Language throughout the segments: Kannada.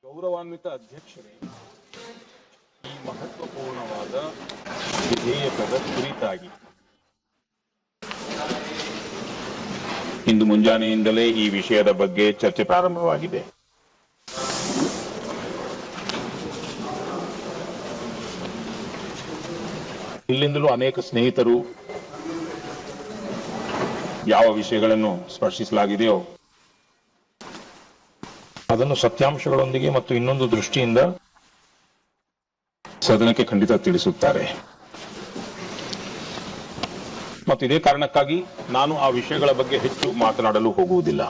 ಗೌರವಾನ್ವಿತ ಅಧ್ಯಕ್ಷರೇ, ಈ ಮಹತ್ವಪೂರ್ಣವಾದ ವಿಧೇಯಕದ ಕುರಿತಾಗಿ ಇಂದು ಮುಂಜಾನೆಯಿಂದಲೇ ಈ ವಿಷಯದ ಬಗ್ಗೆ ಚರ್ಚೆ ಪ್ರಾರಂಭವಾಗಿದೆ. ಇಲ್ಲಿಂದಲೂ ಅನೇಕ ಸ್ನೇಹಿತರು ಯಾವ ವಿಷಯಗಳನ್ನು ಸ್ಪರ್ಶಿಸಲಾಗಿದೆಯೋ ಅದನ್ನು ಸತ್ಯಾಂಶಗಳೊಂದಿಗೆ ಮತ್ತು ಇನ್ನೊಂದು ದೃಷ್ಟಿಯಿಂದ ಸದನಕ್ಕೆ ಖಂಡಿತ ತಿಳಿಸುತ್ತಾರೆ. ಮತ್ತು ಇದೇ ಕಾರಣಕ್ಕಾಗಿ ನಾನು ಆ ವಿಷಯಗಳ ಬಗ್ಗೆ ಹೆಚ್ಚು ಮಾತನಾಡಲು ಹೋಗುವುದಿಲ್ಲ.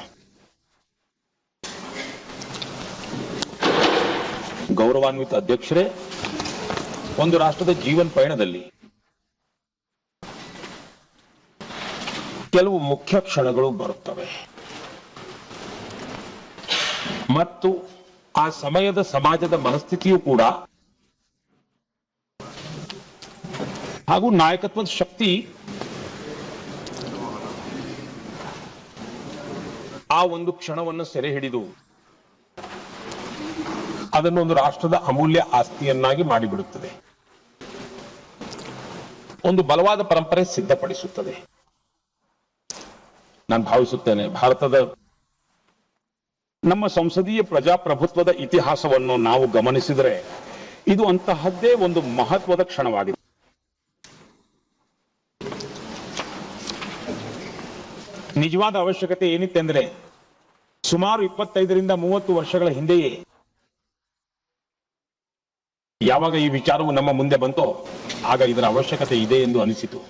ಗೌರವಾನ್ವಿತ ಅಧ್ಯಕ್ಷರೇ, ಒಂದು ರಾಷ್ಟ್ರದ ಜೀವನ ಪಯಣದಲ್ಲಿ ಕೆಲವು ಮುಖ್ಯ ಕ್ಷಣಗಳು ಬರುತ್ತವೆ ಮತ್ತು ಆ ಸಮಯದ ಸಮಾಜದ ಮನಸ್ಥಿತಿಯೂ ಕೂಡ ಹಾಗೂ ನಾಯಕತ್ವದ ಶಕ್ತಿ ಆ ಒಂದು ಕ್ಷಣವನ್ನು ಸೆರೆ ಹಿಡಿದು ಅದನ್ನು ಒಂದು ರಾಷ್ಟ್ರದ ಅಮೂಲ್ಯ ಆಸ್ತಿಯನ್ನಾಗಿ ಮಾಡಿಬಿಡುತ್ತದೆ. ಒಂದು ಬಲವಾದ ಪರಂಪರೆ ಸಿದ್ಧಪಡಿಸುತ್ತದೆ. ನಾನು ಭಾವಿಸುತ್ತೇನೆ, ಭಾರತದ ನಮ್ಮ ಸಂಸದೀಯ ಪ್ರಜಾಪ್ರಭುತ್ವದ ಇತಿಹಾಸವನ್ನು ನಾವು ಗಮನಿಸಿದರೆ ಇದು ಅಂತಹದ್ದೇ ಒಂದು ಮಹತ್ವದ ಕ್ಷಣವಾಗಿದೆ. ನಿಜವಾದ ಅವಶ್ಯಕತೆ ಏನಿತ್ತೆಂದ್ರೆ, ಸುಮಾರು 25ರಿಂದ 30 ವರ್ಷಗಳ ಹಿಂದೆಯೇ ಯಾವಾಗ ಈ ವಿಚಾರವು ನಮ್ಮ ಮುಂದೆ ಬಂತೋ ಆಗ ಇದರ ಅವಶ್ಯಕತೆ ಇದೆ ಎಂದು ಅನಿಸಿತು.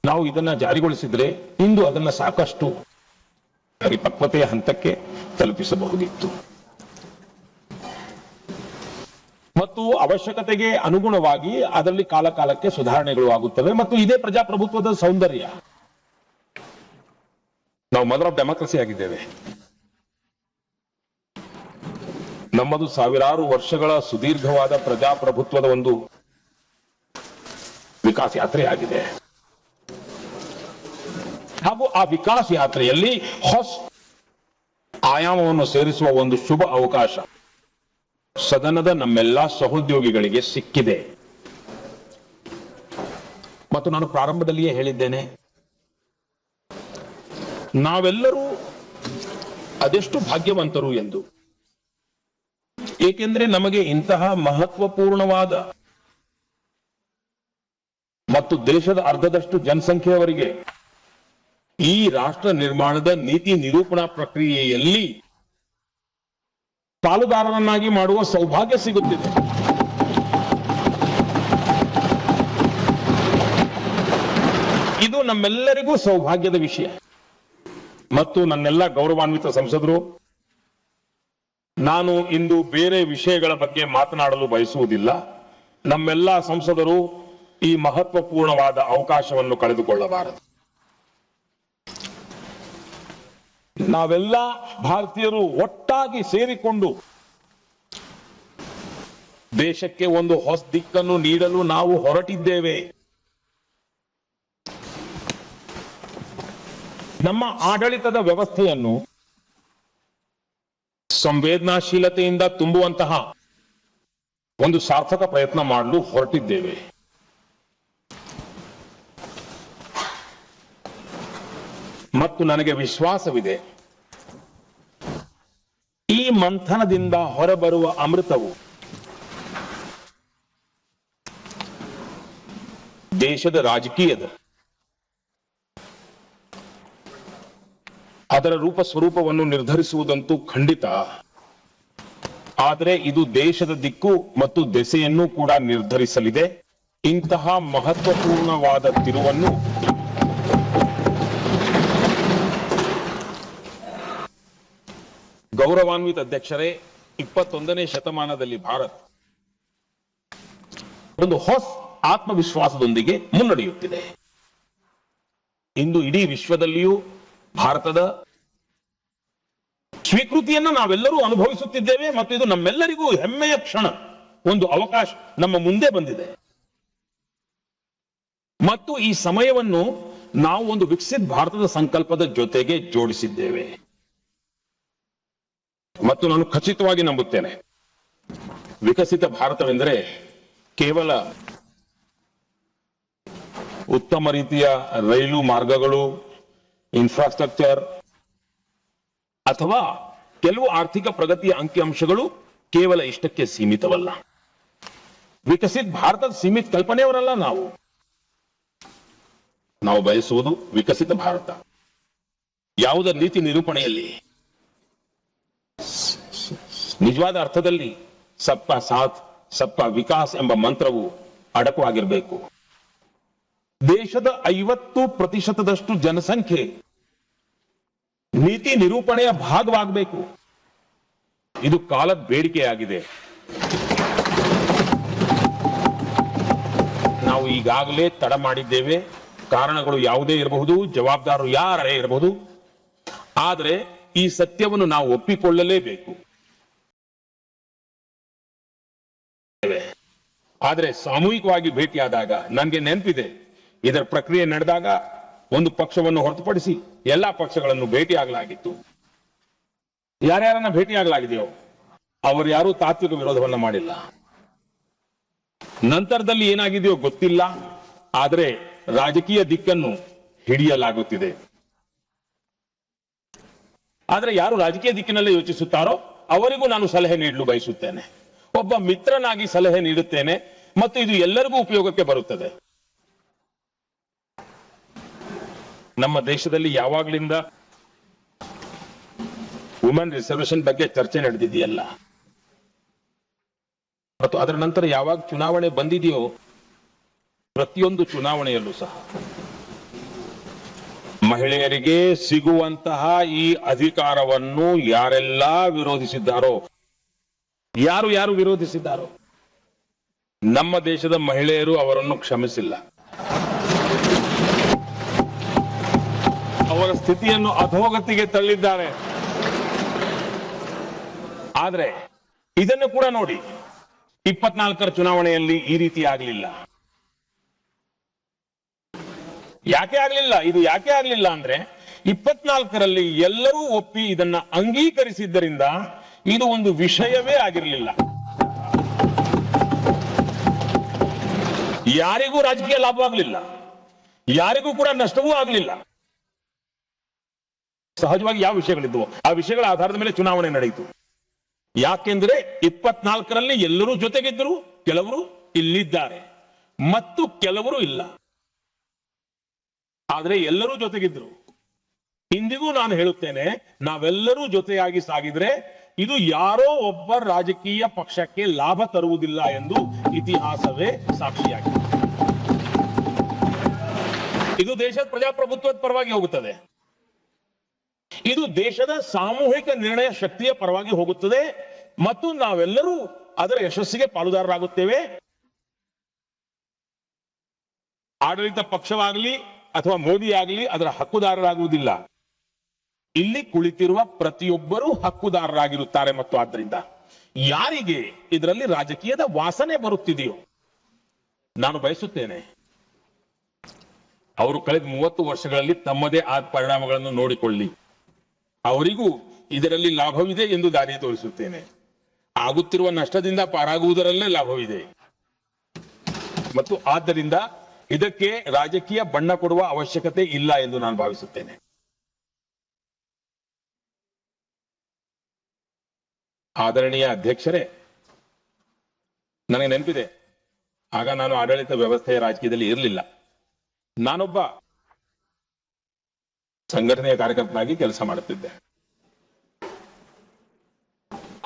ನಾವು ಇದನ್ನ ಜಾರಿಗೊಳಿಸಿದ್ರೆ ಇಂದು ಅದನ್ನ ಸಾಕಷ್ಟು ಪರಿಪಕ್ವತೆಯ ಹಂತಕ್ಕೆ ತಲುಪಿಸಬಹುದಿತ್ತು ಮತ್ತು ಅವಶ್ಯಕತೆಗೆ ಅನುಗುಣವಾಗಿ ಅದರಲ್ಲಿ ಕಾಲ ಕಾಲಕ್ಕೆ ಸುಧಾರಣೆಗಳು ಆಗುತ್ತವೆ. ಮತ್ತು ಇದೇ ಪ್ರಜಾಪ್ರಭುತ್ವದ ಸೌಂದರ್ಯ. ನಾವು ಮದರ್ ಆಫ್ ಡೆಮಾಕ್ರಸಿ ಆಗಿದ್ದೇವೆ. ನಮ್ಮದು ಸಾವಿರಾರು ವರ್ಷಗಳ ಸುದೀರ್ಘವಾದ ಪ್ರಜಾಪ್ರಭುತ್ವದ ಒಂದು ವಿಕಾಸ ಯಾತ್ರೆ ಆಗಿದೆ. ಹಾಗೂ ಆ ವಿಕಾಸ ಯಾತ್ರೆಯಲ್ಲಿ ಹೊಸ ಆಯಾಮವನ್ನು ಸೇರಿಸುವ ಒಂದು ಶುಭ ಅವಕಾಶ ಸದನದ ನಮ್ಮೆಲ್ಲ ಸಹೋದ್ಯೋಗಿಗಳಿಗೆ ಸಿಕ್ಕಿದೆ. ಮತ್ತು ನಾನು ಪ್ರಾರಂಭದಲ್ಲಿಯೇ ಹೇಳಿದ್ದೇನೆ, ನಾವೆಲ್ಲರೂ ಅದೆಷ್ಟು ಭಾಗ್ಯವಂತರು ಎಂದು. ಏಕೆಂದ್ರೆ ನಮಗೆ ಇಂತಹ ಮಹತ್ವಪೂರ್ಣವಾದ ಮತ್ತು ದೇಶದ ಅರ್ಧದಷ್ಟು ಜನಸಂಖ್ಯೆಯವರಿಗೆ ಈ ರಾಷ್ಟ್ರ ನಿರ್ಮಾಣದ ನೀತಿ ನಿರೂಪಣಾ ಪ್ರಕ್ರಿಯೆಯಲ್ಲಿ ಪಾಲುದಾರರನ್ನಾಗಿ ಮಾಡುವ ಸೌಭಾಗ್ಯ ಸಿಗುತ್ತಿದೆ. ಇದು ನಮ್ಮೆಲ್ಲರಿಗೂ ಸೌಭಾಗ್ಯದ ವಿಷಯ. ಮತ್ತು ನನ್ನೆಲ್ಲ ಗೌರವಾನ್ವಿತ ಸಂಸದರು, ನಾನು ಇಂದು ಬೇರೆ ವಿಷಯಗಳ ಬಗ್ಗೆ ಮಾತನಾಡಲು ಬಯಸುವುದಿಲ್ಲ. ನಮ್ಮೆಲ್ಲ ಸಂಸದರು ಈ ಮಹತ್ವಪೂರ್ಣವಾದ ಅವಕಾಶವನ್ನು ಕಳೆದುಕೊಳ್ಳಬಾರದು. ನಾವೆಲ್ಲ ಭಾರತೀಯರು ಒಟ್ಟಾಗಿ ಸೇರಿಕೊಂಡು ದೇಶಕ್ಕೆ ಒಂದು ಹೊಸ ದಿಕ್ಕನ್ನು ನೀಡಲು ನಾವು ಹೊರಟಿದ್ದೇವೆ. ನಮ್ಮ ಆಡಳಿತದ ವ್ಯವಸ್ಥೆಯನ್ನು ಸಂವೇದನಾಶೀಲತೆಯಿಂದ ತುಂಬುವಂತಹ ಒಂದು ಸಾರ್ಥಕ ಪ್ರಯತ್ನ ಮಾಡಲು ಹೊರಟಿದ್ದೇವೆ. ಮತ್ತು ನನಗೆ ವಿಶ್ವಾಸವಿದೆ, ಈ ಮಂಥನದಿಂದ ಹೊರಬರುವ ಅಮೃತವು ದೇಶದ ರಾಜಕೀಯದ ಅದರ ರೂಪ ಸ್ವರೂಪವನ್ನು ನಿರ್ಧರಿಸುವುದಂತೂ ಖಂಡಿತ, ಆದರೆ ಇದು ದೇಶದ ದಿಕ್ಕು ಮತ್ತು ದೆಸೆಯನ್ನು ಕೂಡ ನಿರ್ಧರಿಸಲಿದೆ. ಇಂತಹ ಮಹತ್ವಪೂರ್ಣವಾದ ತಿರುವನ್ನು ಗೌರವಾನ್ವಿತ ಅಧ್ಯಕ್ಷರೇ, 21ನೇ ಶತಮಾನದಲ್ಲಿ ಭಾರತ ಒಂದು ಹೊಸ ಆತ್ಮವಿಶ್ವಾಸದೊಂದಿಗೆ ಮುನ್ನಡೆಯುತ್ತಿದೆ. ಇಂದು ಇಡೀ ವಿಶ್ವದಲ್ಲಿಯೂ ಭಾರತದ ಸ್ವೀಕೃತಿಯನ್ನು ನಾವೆಲ್ಲರೂ ಅನುಭವಿಸುತ್ತಿದ್ದೇವೆ ಮತ್ತು ಇದು ನಮ್ಮೆಲ್ಲರಿಗೂ ಹೆಮ್ಮೆಯ ಕ್ಷಣ. ಒಂದು ಅವಕಾಶ ನಮ್ಮ ಮುಂದೆ ಬಂದಿದೆ ಮತ್ತು ಈ ಸಮಯವನ್ನು ನಾವು ಒಂದು ವಿಕಸಿತ ಭಾರತದ ಸಂಕಲ್ಪದ ಜೊತೆಗೆ ಜೋಡಿಸಿದ್ದೇವೆ. ಮತ್ತು ನಾನು ಖಚಿತವಾಗಿ ನಂಬುತ್ತೇನೆ, ವಿಕಸಿತ ಭಾರತವೆಂದರೆ ಕೇವಲ ಉತ್ತಮ ರೀತಿಯ ರೈಲು ಮಾರ್ಗಗಳು, ಇನ್ಫ್ರಾಸ್ಟ್ರಕ್ಚರ್ ಅಥವಾ ಕೆಲವು ಆರ್ಥಿಕ ಪ್ರಗತಿಯ ಅಂಕಿಅಂಶಗಳು ಕೇವಲ ಇಷ್ಟಕ್ಕೆ ಸೀಮಿತವಲ್ಲ. ವಿಕಸಿತ ಭಾರತದ ಸೀಮಿತ ಕಲ್ಪನೆಯವರಲ್ಲ ನಾವು ಬಯಸುವುದು ವಿಕಸಿತ ಭಾರತ. ಯಾವುದರ ನೀತಿ ನಿರೂಪಣೆಯಲ್ಲಿ ನಿಜವಾದ ಅರ್ಥದಲ್ಲಿ ಸಬ್ಕಾ ಸಾಥ್ ಸಬ್ಕಾ ವಿಕಾಸ್ ಎಂಬ ಮಂತ್ರವು ಅಡಕವಾಗಿರಬೇಕು. ದೇಶದ 50% ಜನಸಂಖ್ಯೆ ನೀತಿ ನಿರೂಪಣೆಯ ಭಾಗವಾಗಬೇಕು. ಇದು ಕಾಲದ ಬೇಡಿಕೆಯಾಗಿದೆ. ನಾವು ಈಗಾಗಲೇ ತಡ ಮಾಡಿದ್ದೇವೆ. ಕಾರಣಗಳು ಯಾವುದೇ ಇರಬಹುದು, ಜವಾಬ್ದಾರರು ಯಾರೇ ಇರಬಹುದು. ಆದರೆ ಈ ಸತ್ಯವನ್ನು ನಾವು ಒಪ್ಪಿಕೊಳ್ಳಲೇಬೇಕು. ಆದರೆ ಸಾಮೂಹಿಕವಾಗಿ ಭೇಟಿಯಾದಾಗ ನನಗೆ ನೆನಪಿದೆ, ಇದರ ಪ್ರಕ್ರಿಯೆ ನಡೆದಾಗ ಒಂದು ಪಕ್ಷವನ್ನು ಹೊರತುಪಡಿಸಿ ಎಲ್ಲಾ ಪಕ್ಷಗಳನ್ನು ಭೇಟಿಯಾಗಲಾಗಿತ್ತು. ಯಾರ್ಯಾರನ್ನ ಭೇಟಿಯಾಗಲಾಗಿದೆಯೋ ಅವರು ಯಾರೂ ತಾತ್ವಿಕ ವಿರೋಧವನ್ನ ಮಾಡಿಲ್ಲ. ನಂತರದಲ್ಲಿ ಏನಾಗಿದೆಯೋ ಗೊತ್ತಿಲ್ಲ, ಆದರೆ ರಾಜಕೀಯ ದಿಕ್ಕನ್ನು ಹಿಡಿಯಲಾಗುತ್ತಿದೆ. ಆದರೆ ಯಾರು ರಾಜಕೀಯ ದಿಕ್ಕಿನಲ್ಲೇ ಯೋಚಿಸುತ್ತಾರೋ ಅವರಿಗೂ ನಾನು ಸಲಹೆ ನೀಡಲು ಬಯಸುತ್ತೇನೆ. ಒಬ್ಬ ಮಿತ್ರನಾಗಿ ಸಲಹೆ ನೀಡುತ್ತೇನೆ ಮತ್ತು ಇದು ಎಲ್ಲರಿಗೂ ಉಪಯೋಗಕ್ಕೆ ಬರುತ್ತದೆ. ನಮ್ಮ ದೇಶದಲ್ಲಿ ಯಾವಾಗಲಿಂದ ವುಮೆನ್ ರಿಸರ್ವೇಶನ್ ಬಗ್ಗೆ ಚರ್ಚೆ ನಡೆದಿದೆಯಲ್ಲ ಮತ್ತು ಅದರ ನಂತರ ಯಾವಾಗ ಚುನಾವಣೆ ಬಂದಿದೆಯೋ ಪ್ರತಿಯೊಂದು ಚುನಾವಣೆಯಲ್ಲೂ ಸಹ ಮಹಿಳೆಯರಿಗೆ ಸಿಗುವಂತಹ ಈ ಅಧಿಕಾರವನ್ನು ಯಾರೆಲ್ಲ ವಿರೋಧಿಸಿದ್ದಾರೋ, ಯಾರು ವಿರೋಧಿಸಿದ್ದಾರೋ ನಮ್ಮ ದೇಶದ ಮಹಿಳೆಯರು ಅವರನ್ನು ಕ್ಷಮಿಸಿಲ್ಲ. ಅವರ ಸ್ಥಿತಿಯನ್ನು ಅಧೋಗತಿಗೆ ತಳ್ಳಿದ್ದಾರೆ. ಆದರೆ ಇದನ್ನು ಕೂಡ ನೋಡಿ, 24ರ ಚುನಾವಣೆಯಲ್ಲಿ ಈ ರೀತಿ ಆಗಲಿಲ್ಲ. ಯಾಕೆ ಆಗಲಿಲ್ಲ? ಇದು ಯಾಕೆ ಆಗಲಿಲ್ಲ ಅಂದ್ರೆ 24ರಲ್ಲಿ ಎಲ್ಲರೂ ಒಪ್ಪಿ ಇದನ್ನ ಅಂಗೀಕರಿಸಿದ್ದರಿಂದ ಇದು ಒಂದು ವಿಷಯವೇ ಆಗಿರಲಿಲ್ಲ. ಯಾರಿಗೂ ರಾಜಕೀಯ ಲಾಭ ಆಗಲಿಲ್ಲ, ಯಾರಿಗೂ ಕೂಡ ನಷ್ಟವೂ ಆಗಲಿಲ್ಲ. ಸಹಜವಾಗಿ ಯಾವ ವಿಷಯಗಳಿದ್ವು ಆ ವಿಷಯಗಳ ಆಧಾರದ ಮೇಲೆ ಚುನಾವಣೆ ನಡೆಯಿತು. ಯಾಕೆಂದ್ರೆ 24ರಲ್ಲಿ ಎಲ್ಲರೂ ಜೊತೆಗಿದ್ದರು, ಕೆಲವರು ಇಲ್ಲಿದ್ದಾರೆ ಮತ್ತು ಕೆಲವರು ಇಲ್ಲ. ಆದ್ರೆ ಎಲ್ಲರೂ ಜೊತೆಗಿದ್ರು. ಇಂದಿಗೂ ನಾನು ಹೇಳುತ್ತೇನೆ, ನಾವೆಲ್ಲರೂ ಜೊತೆಯಾಗಿ ಸಾಗಿದ್ರೆ ಇದು ಯಾರೋ ಒಬ್ಬ ರಾಜಕೀಯ ಪಕ್ಷಕ್ಕೆ ಲಾಭ ತರುವುದಿಲ್ಲ ಎಂದು ಇತಿಹಾಸವೇ ಸಾಕ್ಷಿಯಾಗಿದೆ. ಇದು ದೇಶದ ಪ್ರಜಾಪ್ರಭುತ್ವದ ಪರವಾಗಿ ಹೋಗುತ್ತದೆ. ಇದು ದೇಶದ ಸಾಮೂಹಿಕ ನಿರ್ಣಯ ಶಕ್ತಿಯ ಪರವಾಗಿ ಹೋಗುತ್ತದೆ ಮತ್ತು ನಾವೆಲ್ಲರೂ ಅದರ ಯಶಸ್ಸಿಗೆ ಪಾಲುದಾರರಾಗುತ್ತೇವೆ. ಆಡಳಿತ ಪಕ್ಷವಾಗಲಿ ಅಥವಾ ಮೋದಿ ಆಗಲಿ ಅದರ ಹಕ್ಕುದಾರರಾಗುವುದಿಲ್ಲ. ಇಲ್ಲಿ ಕುಳಿತಿರುವ ಪ್ರತಿಯೊಬ್ಬರೂ ಹಕ್ಕುದಾರರಾಗಿರುತ್ತಾರೆ. ಮತ್ತು ಆದ್ದರಿಂದ ಯಾರಿಗೆ ಇದರಲ್ಲಿ ರಾಜಕೀಯದ ವಾಸನೆ ಬರುತ್ತಿದೆಯೋ ನಾನು ಬಯಸುತ್ತೇನೆ ಅವರು ಕಳೆದ 30 ವರ್ಷಗಳಲ್ಲಿ ತಮ್ಮದೇ ಆದ ಪರಿಣಾಮಗಳನ್ನು ನೋಡಿಕೊಳ್ಳಿ. ಅವರಿಗೂ ಇದರಲ್ಲಿ ಲಾಭವಿದೆ ಎಂದು ದಾರಿ ತೋರಿಸುತ್ತೇನೆ. ಆಗುತ್ತಿರುವ ನಷ್ಟದಿಂದ ಪಾರಾಗುವುದರಲ್ಲೇ ಲಾಭವಿದೆ ಮತ್ತು ಆದ್ದರಿಂದ ಇದಕ್ಕೆ ರಾಜಕೀಯ ಬಣ್ಣ ಕೊಡುವ ಅವಶ್ಯಕತೆ ಇಲ್ಲ ಎಂದು ನಾನು ಭಾವಿಸುತ್ತೇನೆ. ಆದರಣೀಯ ಅಧ್ಯಕ್ಷರೇ, ನನಗೆ ನೆನಪಿದೆ, ಆಗ ನಾನು ಆಡಳಿತ ವ್ಯವಸ್ಥೆಯ ರಾಜಕೀಯದಲ್ಲಿ ಇರಲಿಲ್ಲ. ನಾನೊಬ್ಬ ಸಂಘಟನೆಯ ಕಾರ್ಯಕರ್ತನಾಗಿ ಕೆಲಸ ಮಾಡುತ್ತಿದ್ದೆ.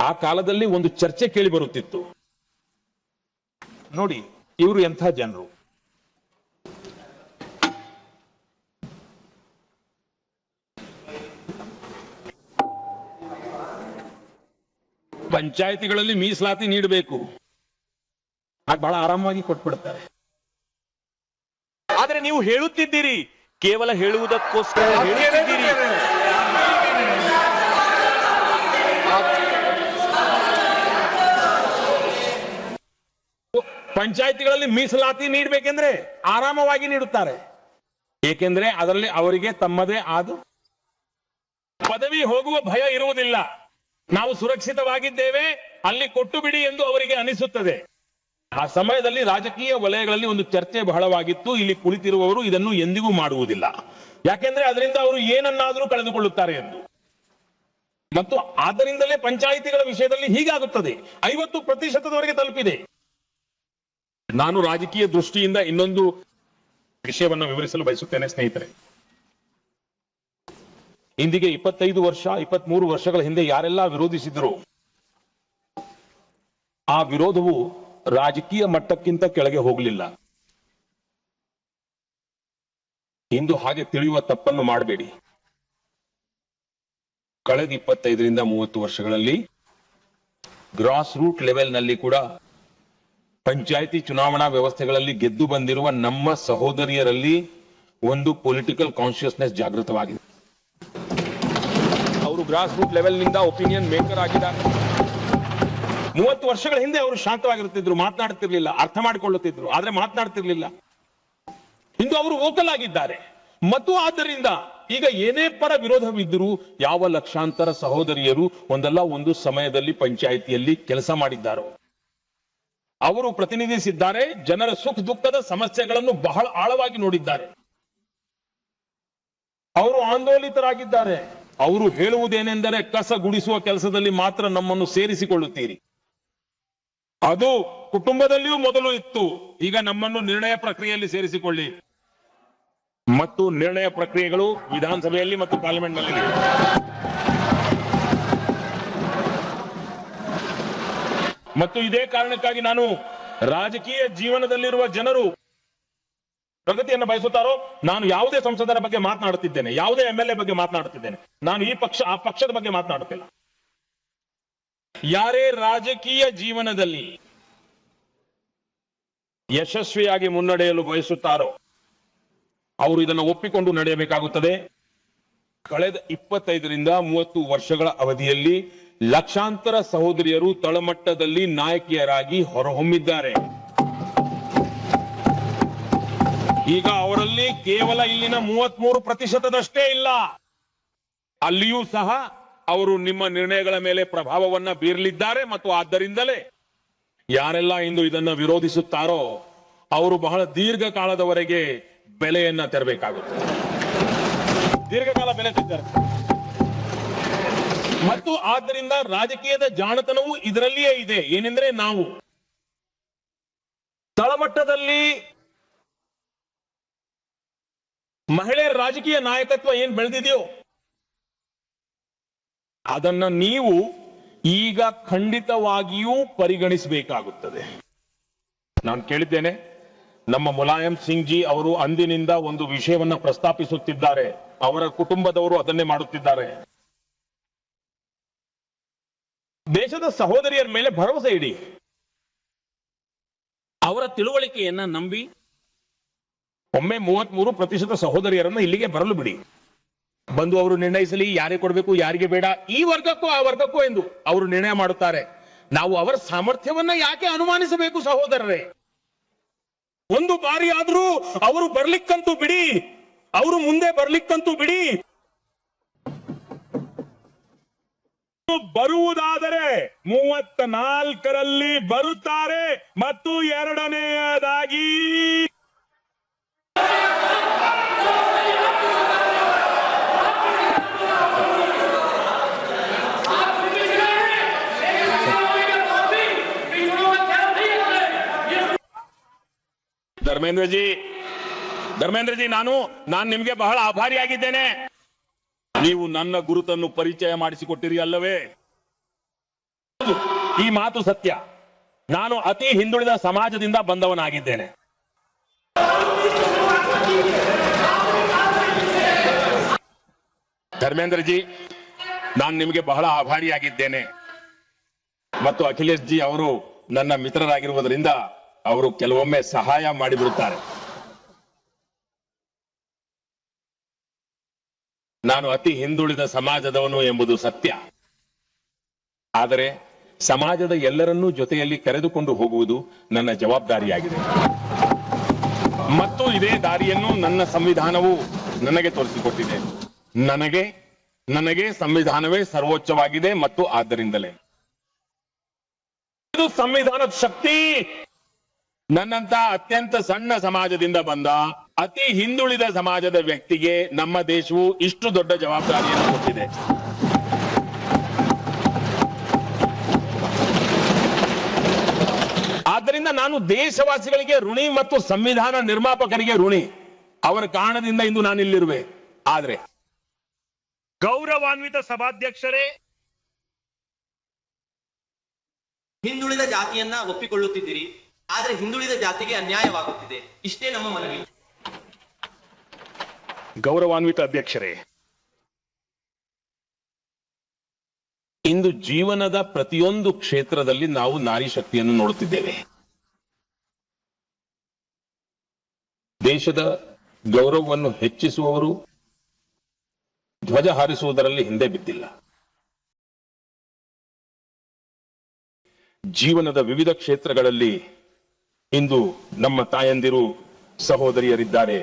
ಆ ಕಾಲದಲ್ಲಿ ಒಂದು ಚರ್ಚೆ ಕೇಳಿ ಬರುತ್ತಿತ್ತು, ನೋಡಿ ಇವರು ಎಂಥ ಜನರು, ಪಂಚಾಯಿತಿಗಳಲ್ಲಿ ಮೀಸಲಾತಿ ನೀಡಬೇಕು, ಆಗ ಬಹಳ ಆರಾಮವಾಗಿ ಕೊಟ್ಬಿಡ್ತಾರೆ. ಆದ್ರೆ ನೀವು ಹೇಳುತ್ತಿದ್ದೀರಿ, ಕೇವಲ ಹೇಳುವುದಕ್ಕೋಸ್ಕರ ಹೇಳುತ್ತಿದ್ದೀರಿ. ಪಂಚಾಯಿತಿಗಳಲ್ಲಿ ಮೀಸಲಾತಿ ನೀಡಬೇಕೆಂದ್ರೆ ಆರಾಮವಾಗಿ ನೀಡುತ್ತಾರೆ, ಏಕೆಂದ್ರೆ ಅದರಲ್ಲಿ ಅವರಿಗೆ ತಮ್ಮದೇ ಆದ ಪದವಿ ಹೋಗುವ ಭಯ ಇರುವುದಿಲ್ಲ. ನಾವು ಸುರಕ್ಷಿತವಾಗಿದ್ದೇವೆ, ಅಲ್ಲಿ ಕೊಟ್ಟು ಬಿಡಿ ಎಂದು ಅವರಿಗೆ ಅನಿಸುತ್ತದೆ. ಆ ಸಮಯದಲ್ಲಿ ರಾಜಕೀಯ ವಲಯಗಳಲ್ಲಿ ಒಂದು ಚರ್ಚೆ ಬಹಳವಾಗಿತ್ತು. ಇಲ್ಲಿ ಕುಳಿತಿರುವವರು ಇದನ್ನು ಎಂದಿಗೂ ಮಾಡುವುದಿಲ್ಲ, ಯಾಕೆಂದ್ರೆ ಅದರಿಂದ ಅವರು ಏನನ್ನಾದರೂ ಕಳೆದುಕೊಳ್ಳುತ್ತಾರೆ ಎಂದು. ಮತ್ತು ಆದ್ದರಿಂದಲೇ ಪಂಚಾಯಿತಿಗಳ ವಿಷಯದಲ್ಲಿ ಹೀಗಾಗುತ್ತದೆ. 50%ವರೆಗೆ ತಲುಪಿದೆ. ನಾನು ರಾಜಕೀಯ ದೃಷ್ಟಿಯಿಂದ ಇನ್ನೊಂದು ವಿಷಯವನ್ನು ವಿವರಿಸಲು ಬಯಸುತ್ತೇನೆ ಸ್ನೇಹಿತರೆ. ಇಂದಿಗೆ 25 ವರ್ಷ 23 ವರ್ಷಗಳ ಹಿಂದೆ ಯಾರೆಲ್ಲ ವಿರೋಧಿಸಿದ್ರು, ಆ ವಿರೋಧವು ರಾಜಕೀಯ ಮಟ್ಟಕ್ಕಿಂತ ಕೆಳಗೆ ಹೋಗಲಿಲ್ಲ. ಇಂದು ಹಾಗೆ ತಿಳಿಯುವ ತಪ್ಪನ್ನು ಮಾಡಬೇಡಿ. ಕಳೆದ 25ರಿಂದ 30 ವರ್ಷಗಳಲ್ಲಿ ಗ್ರಾಸ್ ರೂಟ್ ಲೆವೆಲ್ ನಲ್ಲಿ ಕೂಡ ಪಂಚಾಯಿತಿ ಚುನಾವಣಾ ವ್ಯವಸ್ಥೆಗಳಲ್ಲಿ ಗೆದ್ದು ಬಂದಿರುವ ನಮ್ಮ ಸಹೋದರಿಯರಲ್ಲಿ ಒಂದು ಪೊಲಿಟಿಕಲ್ ಕಾನ್ಶಿಯಸ್ನೆಸ್ ಜಾಗೃತವಾಗಿದೆ. ಅವರು ಗ್ರಾಸ್ ರೂಟ್ ಲೆವೆಲ್ ನಿಂದ ಒಪಿನಿಯನ್ ಮೇಕರ್ ಆಗಿದ್ದಾರೆ. 30 ವರ್ಷಗಳ ಹಿಂದೆ ಅವರು ಶಾಂತವಾಗಿರುತ್ತಿದ್ರು, ಮಾತನಾಡುತ್ತಿರಲಿಲ್ಲ, ಅರ್ಥ ಮಾಡಿಕೊಳ್ಳುತ್ತಿದ್ರು, ಆದ್ರೆ ಮಾತನಾಡ್ತಿರ್ಲಿಲ್ಲ. ಇಂದು ಅವರು ವೋಕಲ್ ಆಗಿದ್ದಾರೆ. ಮತ್ತು ಆದ್ದರಿಂದ ಈಗ ಏನೇ ಪರ ವಿರೋಧವಿದ್ದರೂ ಯಾವ ಲಕ್ಷಾಂತರ ಸಹೋದರಿಯರು ಒಂದಲ್ಲ ಒಂದು ಸಮಯದಲ್ಲಿ ಪಂಚಾಯಿತಿಯಲ್ಲಿ ಕೆಲಸ ಮಾಡಿದ್ದಾರೋ, ಅವರು ಪ್ರತಿನಿಧಿಸಿದ್ದಾರೆ. ಜನರ ಸುಖ ದುಃಖದ ಸಮಸ್ಯೆಗಳನ್ನು ಬಹಳ ಆಳವಾಗಿ ನೋಡಿದ್ದಾರೆ. ಅವರು ಆಂದೋಲಿತರಾಗಿದ್ದಾರೆ. ಅವರು ಹೇಳುವುದೇನೆಂದರೆ, ಕಸ ಗುಡಿಸುವ ಕೆಲಸದಲ್ಲಿ ಮಾತ್ರ ನಮ್ಮನ್ನು ಸೇರಿಸಿಕೊಳ್ಳುತ್ತೀರಿ. ಅದು ಕುಟುಂಬದಲ್ಲಿಯೂ ಮೊದಲು ಇತ್ತು, ಈಗ ನಮ್ಮನ್ನು ನಿರ್ಣಯ ಪ್ರಕ್ರಿಯೆಯಲ್ಲಿ ಸೇರಿಸಿಕೊಳ್ಳಿ. ಮತ್ತು ನಿರ್ಣಯ ಪ್ರಕ್ರಿಯೆಗಳು ವಿಧಾನಸಭೆಯಲ್ಲಿ ಮತ್ತು ಪಾರ್ಲಿಮೆಂಟ್ನಲ್ಲಿ. ಮತ್ತು ಇದೇ ಕಾರಣಕ್ಕಾಗಿ ನಾನು ರಾಜಕೀಯ ಜೀವನದಲ್ಲಿರುವ ಜನರು ಪ್ರಗತಿಯನ್ನು ಬಯಸುತ್ತಾರೋ, ನಾನು ಯಾವುದೇ ಸಂಸದರ ಬಗ್ಗೆ ಮಾತನಾಡುತ್ತಿದ್ದೇನೆ, ಯಾವುದೇ MLA ಬಗ್ಗೆ ಮಾತನಾಡುತ್ತಿದ್ದೇನೆ, ನಾನು ಈ ಪಕ್ಷ ಆ ಪಕ್ಷದ ಬಗ್ಗೆ ಮಾತನಾಡುತ್ತಿಲ್ಲ. ಯಾರೇ ರಾಜಕೀಯ ಜೀವನದಲ್ಲಿ ಯಶಸ್ವಿಯಾಗಿ ಮುನ್ನಡೆಯಲು ಬಯಸುತ್ತಾರೋ ಅವರು ಇದನ್ನು ಒಪ್ಪಿಕೊಂಡು ನಡೆಯಬೇಕಾಗುತ್ತದೆ. ಕಳೆದ 25ರಿಂದ 30 ವರ್ಷಗಳ ಅವಧಿಯಲ್ಲಿ ಲಕ್ಷಾಂತರ ಸಹೋದರಿಯರು ತಳಮಟ್ಟದಲ್ಲಿ ನಾಯಕಿಯರಾಗಿ ಹೊರಹೊಮ್ಮಿದ್ದಾರೆ. ಈಗ ಅವರಲ್ಲಿ ಕೇವಲ ಇಲ್ಲಿನ 33%ದಷ್ಟೇ ಇಲ್ಲ, ಅಲ್ಲಿಯೂ ಸಹ ಅವರು ನಿಮ್ಮ ನಿರ್ಣಯಗಳ ಮೇಲೆ ಪ್ರಭಾವವನ್ನ ಬೀರಲಿದ್ದಾರೆ. ಮತ್ತು ಆದ್ದರಿಂದಲೇ ಯಾರೆಲ್ಲ ಇಂದು ಇದನ್ನು ವಿರೋಧಿಸುತ್ತಾರೋ ಅವರು ಬಹಳ ದೀರ್ಘಕಾಲದವರೆಗೆ ಬೆಲೆಯನ್ನ ತೆರಬೇಕಾಗುತ್ತದೆ. ದೀರ್ಘಕಾಲ ಬೆಲೆ ತೆಗೆದರೆ ಮತ್ತು ಆದ್ದರಿಂದ ರಾಜಕೀಯದ ಜಾಣತನವು ಇದರಲ್ಲಿಯೇ ಇದೆ. ಏನೆಂದ್ರೆ, ನಾವು ತಳಮಟ್ಟದಲ್ಲಿ ಮಹಿಳೆಯರ ರಾಜಕೀಯ ನಾಯಕತ್ವ ಏನ್ ಬೆಳೆದಿದೆಯೋ ಅದನ್ನ ನೀವು ಈಗ ಖಂಡಿತವಾಗಿಯೂ ಪರಿಗಣಿಸಬೇಕಾಗುತ್ತದೆ. ನಾನು ಕೇಳಿದ್ದೇನೆ, ನಮ್ಮ ಮುಲಾಯಂ ಸಿಂಗ್ ಜಿ ಅವರು ಅಂದಿನಿಂದ ಒಂದು ವಿಷಯವನ್ನ ಪ್ರಸ್ತಾಪಿಸುತ್ತಿದ್ದಾರೆ, ಅವರ ಕುಟುಂಬದವರು ಅದನ್ನೇ ಮಾಡುತ್ತಿದ್ದಾರೆ. ದೇಶದ ಸಹೋದರಿಯರ ಮೇಲೆ ಭರವಸೆ ಇಡಿ, ಅವರ ತಿಳುವಳಿಕೆಯನ್ನ ನಂಬಿ ಒಮ್ಮೆ 33% ಸಹೋದರಿಯರನ್ನು ಇಲ್ಲಿಗೆ ಬರಲು ಬಿಡಿ. ಬಂದು ಅವರು ನಿರ್ಣಯಿಸಲಿ, ಯಾರಿಗೆ ಕೊಡಬೇಕು ಯಾರಿಗೆ ಬೇಡ, ಈ ವರ್ಗಕ್ಕೂ ಆ ವರ್ಗಕ್ಕೂ ಎಂದು ಅವರು ನಿರ್ಣಯ ಮಾಡುತ್ತಾರೆ. ನಾವು ಅವರ ಸಾಮರ್ಥ್ಯವನ್ನ ಯಾಕೆ ಅನುಮಾನಿಸಬೇಕು ಸಹೋದರರೇ? ಒಂದು ಬಾರಿ ಆದ್ರೂ ಅವರು ಬರ್ಲಿಕ್ಕಂತೂ ಬಿಡಿ, ಅವರು ಮುಂದೆ ಬರ್ಲಿಕ್ಕಂತೂ ಬಿಡಿ. ಬರುವುದಾದರೆ 34ರಲ್ಲಿ ಬರುತ್ತಾರೆ. ಮತ್ತು ಎರಡನೆಯದಾಗಿ ಧರ್ಮೇಂದ್ರ ಜಿ ನಾನು ನಿಮಗೆ ಬಹಳ ಆಭಾರಿಯಾಗಿದ್ದೇನೆ. ನೀವು ನನ್ನ ಗುರುತನ್ನು ಪರಿಚಯ ಮಾಡಿಸಿಕೊಟ್ಟಿರಿ ಅಲ್ಲವೇ? ಈ ಮಾತು ಸತ್ಯ. ನಾನು ಅತಿ ಹಿಂದುಳಿದ ಸಮಾಜದಿಂದ ಬಂದವನಾಗಿದ್ದೇನೆ. ಧರ್ಮೇಂದ್ರ ಜಿ, ನಾನು ನಿಮಗೆ ಬಹಳ ಆಭಾರಿಯಾಗಿದ್ದೇನೆ. ಮತ್ತು ಅಖಿಲೇಶ್ ಜಿ ಅವರು ನನ್ನ ಮಿತ್ರರಾಗಿರುವುದರಿಂದ ಅವರು ಕೆಲವೊಮ್ಮೆ ಸಹಾಯ ಮಾಡಿಬಿಡುತ್ತಾರೆ. ನಾನು ಅತಿ ಹಿಂದುಳಿದ ಸಮಾಜದವನು ಎಂಬುದು ಸತ್ಯ. ಆದರೆ ಸಮಾಜದ ಎಲ್ಲರನ್ನೂ ಜೊತೆಯಲ್ಲಿ ಕರೆದುಕೊಂಡು ಹೋಗುವುದು ನನ್ನ ಜವಾಬ್ದಾರಿಯಾಗಿದೆ. ಮತ್ತು ಇದೇ ದಾರಿಯನ್ನು ನನ್ನ ಸಂವಿಧಾನವು ನನಗೆ ತೋರಿಸಿಕೊಟ್ಟಿದೆ. ನನಗೆ ನನಗೆ ಸಂವಿಧಾನವೇ ಸರ್ವೋಚ್ಚವಾಗಿದೆ ಮತ್ತು ಆದ್ದರಿಂದಲೇ ಇದು ಸಂವಿಧಾನದ ಶಕ್ತಿ. ನನ್ನಂತ ಅತ್ಯಂತ ಸಣ್ಣ ಸಮಾಜದಿಂದ ಬಂದ ಅತಿ ಹಿಂದುಳಿದ ಸಮಾಜದ ವ್ಯಕ್ತಿಗೆ ನಮ್ಮ ದೇಶವು ಇಷ್ಟು ದೊಡ್ಡ ಜವಾಬ್ದಾರಿಯನ್ನು ಕೊಟ್ಟಿದೆ. ಆದ್ದರಿಂದ ನಾನು ದೇಶವಾಸಿಗಳಿಗೆ ಋಣಿ ಮತ್ತು ಸಂವಿಧಾನ ನಿರ್ಮಾಪಕರಿಗೆ ಋಣಿ. ಅವರ ಕಾರಣದಿಂದ ಇಂದು ನಾನು ಇಲ್ಲಿರುವೆ. ಆದ್ರೆ ಗೌರವಾನ್ವಿತ ಸಭಾಧ್ಯಕ್ಷರೇ, ಹಿಂದುಳಿದ ಜಾತಿಯನ್ನ ಒಪ್ಪಿಕೊಳ್ಳುತ್ತಿದ್ದೀರಿ, ಆದ್ರೆ ಹಿಂದುಳಿದ ಜಾತಿಗೆ ಅನ್ಯಾಯವಾಗುತ್ತಿದೆ. ಇಷ್ಟೇ ನಮ್ಮ ಮನವಿ. ಗೌರವಾನ್ವಿತ ಅಧ್ಯಕ್ಷರೇ, ಇಂದು ಜೀವನದ ಪ್ರತಿಯೊಂದು ಕ್ಷೇತ್ರದಲ್ಲಿ ನಾವು ನಾರಿ ಶಕ್ತಿಯನ್ನು ನೋಡುತ್ತಿದ್ದೇವೆ. ದೇಶದ ಗೌರವವನ್ನು ಹೆಚ್ಚಿಸುವವರು ಧ್ವಜ ಹಾರಿಸುವುದರಲ್ಲಿ ಹಿಂದೆ ಬಿದ್ದಿಲ್ಲ. ಜೀವನದ ವಿವಿಧ ಕ್ಷೇತ್ರಗಳಲ್ಲಿ ಇಂದು ನಮ್ಮ ತಾಯಂದಿರು ಸಹೋದರಿಯರಿದ್ದಾರೆ.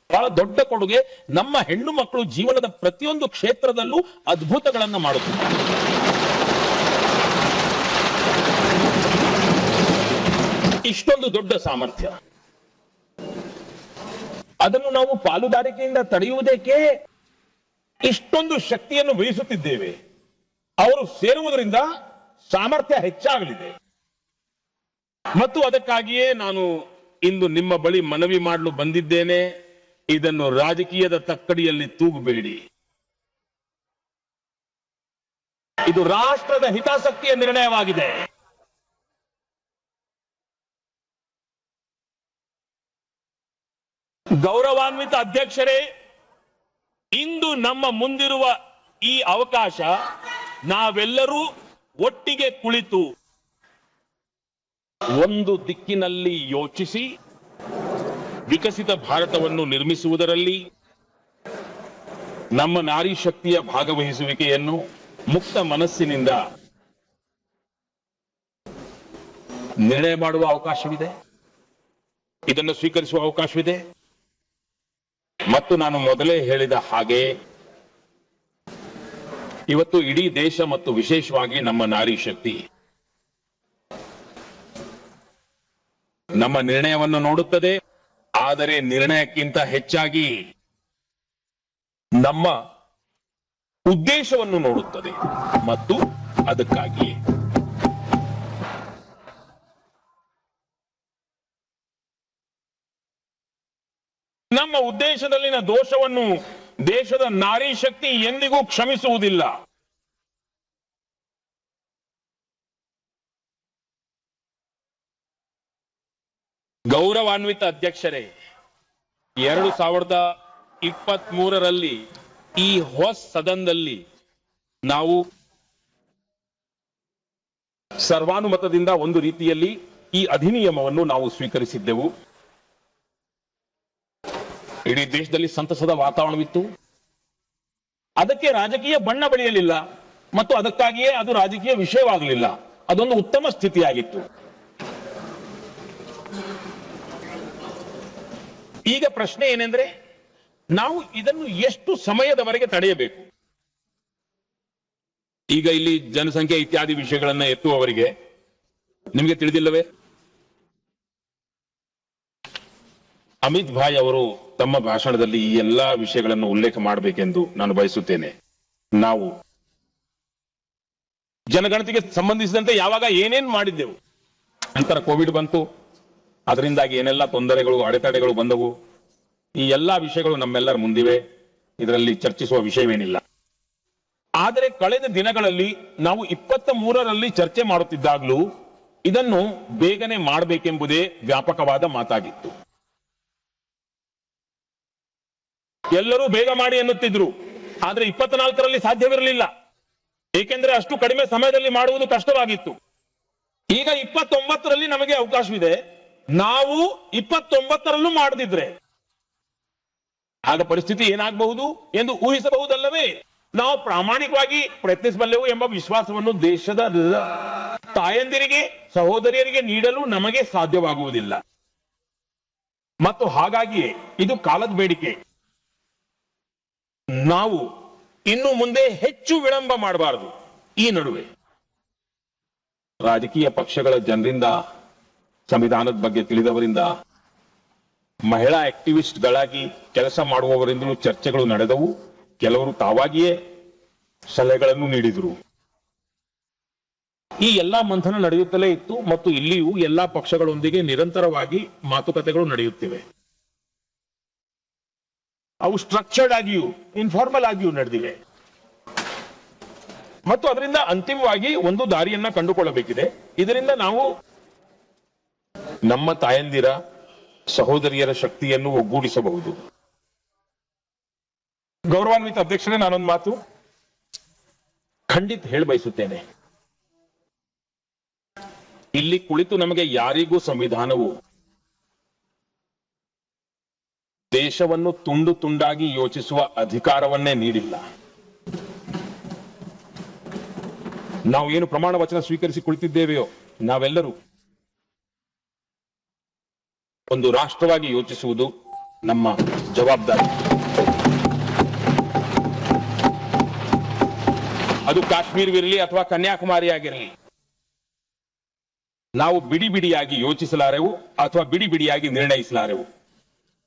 ಬಹಳ ದೊಡ್ಡ ಕೊಡುಗೆ. ನಮ್ಮ ಹೆಣ್ಣು ಮಕ್ಕಳು ಜೀವನದ ಪ್ರತಿಯೊಂದು ಕ್ಷೇತ್ರದಲ್ಲೂ ಅದ್ಭುತಗಳನ್ನು ಮಾಡುತ್ತಿದ್ದಾರೆ. ಇಷ್ಟೊಂದು ದೊಡ್ಡ ಸಾಮರ್ಥ್ಯ, ಅದನ್ನು ನಾವು ಪಾಲುದಾರಿಕೆಯಿಂದ ತಡೆಯುವುದಕ್ಕೆ ಇಷ್ಟೊಂದು ಶಕ್ತಿಯನ್ನು ವಹಿಸುತ್ತಿದ್ದೇವೆ. ಅವರು ಸೇರುವುದರಿಂದ ಸಾಮರ್ಥ್ಯ ಹೆಚ್ಚಾಗಲಿದೆ. ಮತ್ತು ಅದಕ್ಕಾಗಿಯೇ ನಾನು ಇಂದು ನಿಮ್ಮ ಬಳಿ ಮನವಿ ಮಾಡಲು ಬಂದಿದ್ದೇನೆ. ಇದನ್ನು ರಾಜಕೀಯದ ತಕ್ಕಡಿಯಲ್ಲಿ ತೂಗಬೇಡಿ. ಇದು ರಾಷ್ಟ್ರದ ಹಿತಾಸಕ್ತಿಯ ನಿರ್ಣಯವಾಗಿದೆ. ಗೌರವಾನ್ವಿತ ಅಧ್ಯಕ್ಷರೇ, ಇಂದು ನಮ್ಮ ಮುಂದಿರುವ ಈ ಅವಕಾಶ ನಾವೆಲ್ಲರೂ ಒಟ್ಟಿಗೆ ಕುಳಿತು ಒಂದು ದಿಕ್ಕಿನಲ್ಲಿ ಯೋಚಿಸಿ ವಿಕಸಿತ ಭಾರತವನ್ನು ನಿರ್ಮಿಸುವುದರಲ್ಲಿ ನಮ್ಮ ನಾರಿ ಶಕ್ತಿಯ ಭಾಗವಹಿಸುವಿಕೆಯನ್ನು ಮುಕ್ತ ಮನಸ್ಸಿನಿಂದ ನಿರ್ಣಯ ಮಾಡುವ ಅವಕಾಶವಿದೆ. ಇದನ್ನು ಸ್ವೀಕರಿಸುವ ಅವಕಾಶವಿದೆ. ಮತ್ತು ನಾನು ಮೊದಲೇ ಹೇಳಿದ ಹಾಗೆ ಇವತ್ತು ಇಡೀ ದೇಶ ಮತ್ತು ವಿಶೇಷವಾಗಿ ನಮ್ಮ ನಾರಿ ಶಕ್ತಿ ನಮ್ಮ ನಿರ್ಣಯವನ್ನು ನೋಡುತ್ತದೆ. ಆದರೆ ನಿರ್ಣಯಕ್ಕಿಂತ ಹೆಚ್ಚಾಗಿ ನಮ್ಮ ಉದ್ದೇಶವನ್ನು ನೋಡುತ್ತದೆ. ಮತ್ತು ಅದಕ್ಕಾಗಿಯೇ ನಮ್ಮ ಉದ್ದೇಶದಲ್ಲಿನ ದೋಷವನ್ನು ದೇಶದ ನಾರಿ ಶಕ್ತಿ ಎಂದಿಗೂ ಕ್ಷಮಿಸುವುದಿಲ್ಲ. ಗೌರವಾನ್ವಿತ ಅಧ್ಯಕ್ಷರೇ, 2023ರಲ್ಲಿ ಈ ಹೊಸ ಸದನದಲ್ಲಿ ನಾವು ಸರ್ವಾನುಮತದಿಂದ ಒಂದು ರೀತಿಯಲ್ಲಿ ಈ ಅಧಿನಿಯಮವನ್ನು ನಾವು ಸ್ವೀಕರಿಸಿದ್ದೆವು. ಇಡೀ ದೇಶದಲ್ಲಿ ಸಂತಸದ ವಾತಾವರಣವಿತ್ತು. ಅದಕ್ಕೆ ರಾಜಕೀಯ ಬಣ್ಣ ಬಳಿಯಲಿಲ್ಲ ಮತ್ತು ಅದಕ್ಕಾಗಿಯೇ ಅದು ರಾಜಕೀಯ ವಿಷಯವಾಗಲಿಲ್ಲ. ಅದೊಂದು ಉತ್ತಮ ಸ್ಥಿತಿಯಾಗಿತ್ತು. ಈಗ ಪ್ರಶ್ನೆ ಏನೆಂದ್ರೆ, ನಾವು ಇದನ್ನು ಎಷ್ಟು ಸಮಯದವರೆಗೆ ತಡೆಯಬೇಕು? ಈಗ ಇಲ್ಲಿ ಜನಸಂಖ್ಯೆ ಇತ್ಯಾದಿ ವಿಷಯಗಳನ್ನು ಎತ್ತುವವರಿಗೆ ನಿಮಗೆ ತಿಳಿದಿಲ್ಲವೇ? ಅಮಿತ್ ಭಾಯ್ ಅವರು ತಮ್ಮ ಭಾಷಣದಲ್ಲಿ ಈ ಎಲ್ಲಾ ವಿಷಯಗಳನ್ನು ಉಲ್ಲೇಖ ಮಾಡಬೇಕೆಂದು ನಾನು ಬಯಸುತ್ತೇನೆ. ನಾವು ಜನಗಣತಿಗೆ ಸಂಬಂಧಿಸಿದಂತೆ ಯಾವಾಗ ಏನೇನ್ ಮಾಡಿದ್ದೆವು, ನಂತರ ಕೋವಿಡ್ ಬಂತು, ಅದರಿಂದಾಗಿ ಏನೆಲ್ಲ ತೊಂದರೆಗಳು ಅಡೆತಡೆಗಳು ಬಂದವು, ಈ ಎಲ್ಲಾ ವಿಷಯಗಳು ನಮ್ಮೆಲ್ಲರ ಮುಂದಿವೆ. ಇದರಲ್ಲಿ ಚರ್ಚಿಸುವ ವಿಷಯವೇನಿಲ್ಲ. ಆದರೆ ಕಳೆದ ದಿನಗಳಲ್ಲಿ ನಾವು 23ರಲ್ಲಿ ಚರ್ಚೆ ಮಾಡುತ್ತಿದ್ದಾಗಲೂ ಇದನ್ನು ಬೇಗನೆ ಮಾಡಬೇಕೆಂಬುದೇ ವ್ಯಾಪಕವಾದ ಮಾತಾಗಿತ್ತು. ಎಲ್ಲರೂ ಬೇಗ ಮಾಡಿ ಎನ್ನುತ್ತಿದ್ರು. ಆದ್ರೆ 24ರಲ್ಲಿ ಸಾಧ್ಯವಿರಲಿಲ್ಲ. ಏಕೆಂದ್ರೆ ಅಷ್ಟು ಕಡಿಮೆ ಸಮಯದಲ್ಲಿ ಮಾಡುವುದು ಕಷ್ಟವಾಗಿತ್ತು. ಈಗ 29ರಲ್ಲಿ ನಮಗೆ ಅವಕಾಶವಿದೆ. ನಾವು 29ರಲ್ಲೂ ಮಾಡದಿದ್ರೆ ಆಗ ಪರಿಸ್ಥಿತಿ ಏನಾಗಬಹುದು ಎಂದು ಊಹಿಸಬಹುದಲ್ಲವೇ? ನಾವು ಪ್ರಾಮಾಣಿಕವಾಗಿ ಪ್ರಯತ್ನಿಸಬಲ್ಲೆವು ಎಂಬ ವಿಶ್ವಾಸವನ್ನು ದೇಶದ ತಾಯಂದಿರಿಗೆ ಸಹೋದರಿಯರಿಗೆ ನೀಡಲು ನಮಗೆ ಸಾಧ್ಯವಾಗುವುದಿಲ್ಲ. ಮತ್ತು ಹಾಗಾಗಿಯೇ ಇದು ಕಾಲದ ಬೇಡಿಕೆ. ನಾವು ಇನ್ನು ಮುಂದೆ ಹೆಚ್ಚು ವಿಳಂಬ ಮಾಡಬಾರದು. ಈ ನಡುವೆ ರಾಜಕೀಯ ಪಕ್ಷಗಳ ಜನರಿಂದ, ಸಂವಿಧಾನದ ಬಗ್ಗೆ ತಿಳಿದವರಿಂದ, ಮಹಿಳಾ ಆಕ್ಟಿವಿಸ್ಟ್ಗಳಾಗಿ ಕೆಲಸ ಮಾಡುವವರಿಂದಲೂ ಚರ್ಚೆಗಳು ನಡೆದವು. ಕೆಲವರು ತಾವಾಗಿಯೇ ಸಲಹೆಗಳನ್ನು ನೀಡಿದರು. ಈ ಎಲ್ಲಾ ಮಂಥನ ನಡೆಯುತ್ತಲೇ ಇತ್ತು ಮತ್ತು ಇಲ್ಲಿಯೂ ಎಲ್ಲಾ ಪಕ್ಷಗಳೊಂದಿಗೆ ನಿರಂತರವಾಗಿ ಮಾತುಕತೆಗಳು ನಡೆಯುತ್ತಿವೆ. ಅವು ಸ್ಟ್ರಕ್ಚರ್ಡ್ ಆಗಿಯೂ ಇನ್ಫಾರ್ಮಲ್ ಆಗಿಯೂ ನಡೆದಿವೆ ಮತ್ತು ಅದರಿಂದ ಅಂತಿಮವಾಗಿ ಒಂದು ದಾರಿಯನ್ನ ಕಂಡುಕೊಳ್ಳಬೇಕಿದೆ. ಇದರಿಂದ ನಾವು ನಮ್ಮ ತಾಯಂದಿರ, ಸಹೋದರಿಯರ ಶಕ್ತಿಯನ್ನು ಒಗ್ಗೂಡಿಸಬಹುದು. ಗೌರವಾನ್ವಿತ ಅಧ್ಯಕ್ಷರೇ, ನಾನೊಂದು ಮಾತು ಖಂಡಿತ ಹೇಳ ಬಯಸುತ್ತೇನೆ. ಇಲ್ಲಿ ಕುಳಿತು ನಮಗೆ ಯಾರಿಗೂ ಸಂವಿಧಾನವು ದೇಶವನ್ನು ತುಂಡು ತುಂಡಾಗಿ ಯೋಚಿಸುವ ಅಧಿಕಾರವನ್ನೇ ನೀಡಿಲ್ಲ. ನಾವು ಏನು ಪ್ರಮಾಣ ವಚನ ಸ್ವೀಕರಿಸಿ ಕುಳಿತಿದ್ದೇವೆಯೋ ನಾವೆಲ್ಲರೂ ಒಂದು ರಾಷ್ಟ್ರವಾಗಿ ಯೋಚಿಸುವುದು ನಮ್ಮ ಜವಾಬ್ದಾರಿ. ಅದು ಕಾಶ್ಮೀರವಿರಲಿ ಅಥವಾ ಕನ್ಯಾಕುಮಾರಿ ಆಗಿರಲಿ, ನಾವು ಬಿಡಿ ಬಿಡಿಯಾಗಿ ಯೋಚಿಸಲಾರೆವು ಅಥವಾ ಬಿಡಿ ಬಿಡಿಯಾಗಿ ನಿರ್ಣಯಿಸಲಾರೆವು.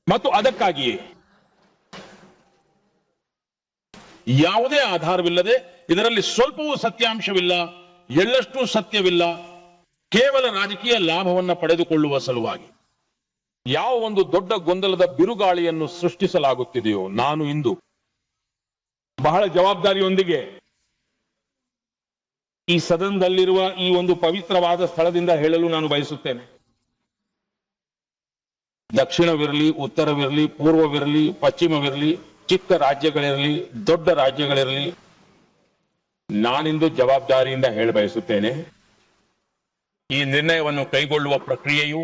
ಮತ್ತು ಅದಕ್ಕಾಗಿಯೇ ಯಾವುದೇ ಆಧಾರವಿಲ್ಲದೆ, ಇದರಲ್ಲಿ ಸ್ವಲ್ಪವೂ ಸತ್ಯಾಂಶವಿಲ್ಲ, ಎಳ್ಳಷ್ಟು ಸತ್ಯವಿಲ್ಲ, ಕೇವಲ ರಾಜಕೀಯ ಲಾಭವನ್ನ ಪಡೆದುಕೊಳ್ಳುವ ಸಲುವಾಗಿ ಯಾವ ಒಂದು ದೊಡ್ಡ ಗೊಂದಲದ ಬಿರುಗಾಳಿಯನ್ನು ಸೃಷ್ಟಿಸಲಾಗುತ್ತಿದೆಯೋ, ನಾನು ಇಂದು ಬಹಳ ಜವಾಬ್ದಾರಿಯೊಂದಿಗೆ ಈ ಸದನದಲ್ಲಿರುವ ಈ ಒಂದು ಪವಿತ್ರವಾದ ಸ್ಥಳದಿಂದ ಹೇಳಲು ನಾನು ಬಯಸುತ್ತೇನೆ. ದಕ್ಷಿಣವಿರಲಿ, ಉತ್ತರವಿರಲಿ, ಪೂರ್ವವಿರಲಿ, ಪಶ್ಚಿಮವಿರಲಿ, ಚಿಕ್ಕ ರಾಜ್ಯಗಳಿರಲಿ, ದೊಡ್ಡ ರಾಜ್ಯಗಳಿರಲಿ, ನಾನಿಂದು ಜವಾಬ್ದಾರಿಯಿಂದ ಹೇಳ ಬಯಸುತ್ತೇನೆ, ಈ ನಿರ್ಣಯವನ್ನು ಕೈಗೊಳ್ಳುವ ಪ್ರಕ್ರಿಯೆಯು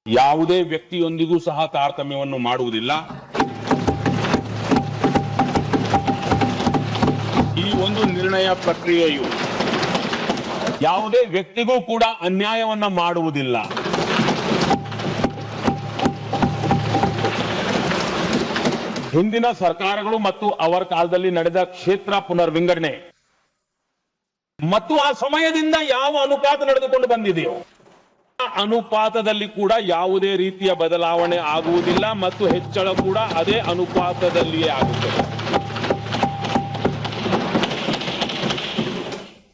ಯಾವುದೇ ವ್ಯಕ್ತಿಯೊಂದಿಗೂ ಸಹ ತಾರತಮ್ಯವನ್ನು ಮಾಡುವುದಿಲ್ಲ. ಈ ಒಂದು ನಿರ್ಣಯ ಪ್ರಕ್ರಿಯೆಯು ಯಾವುದೇ ವ್ಯಕ್ತಿಗೂ ಕೂಡ ಅನ್ಯಾಯವನ್ನ ಮಾಡುವುದಿಲ್ಲ. ಹಿಂದಿನ ಸರ್ಕಾರಗಳು ಮತ್ತು ಅವರ ಕಾಲದಲ್ಲಿ ನಡೆದ ಕ್ಷೇತ್ರ ಪುನರ್ವಿಂಗಡಣೆ ಮತ್ತು ಆ ಸಮಯದಿಂದ ಯಾವ ಅನುಪಾತ ನಡೆದುಕೊಂಡು ಬಂದಿದೆಯೋ ಆ ಅನುಪಾತದಲ್ಲಿ ಕೂಡ ಯಾವುದೇ ರೀತಿಯ ಬದಲಾವಣೆ ಆಗುವುದಿಲ್ಲ ಮತ್ತು ಹೆಚ್ಚಳ ಕೂಡ ಅದೇ ಅನುಪಾತದಲ್ಲಿಯೇ ಆಗುತ್ತದೆ.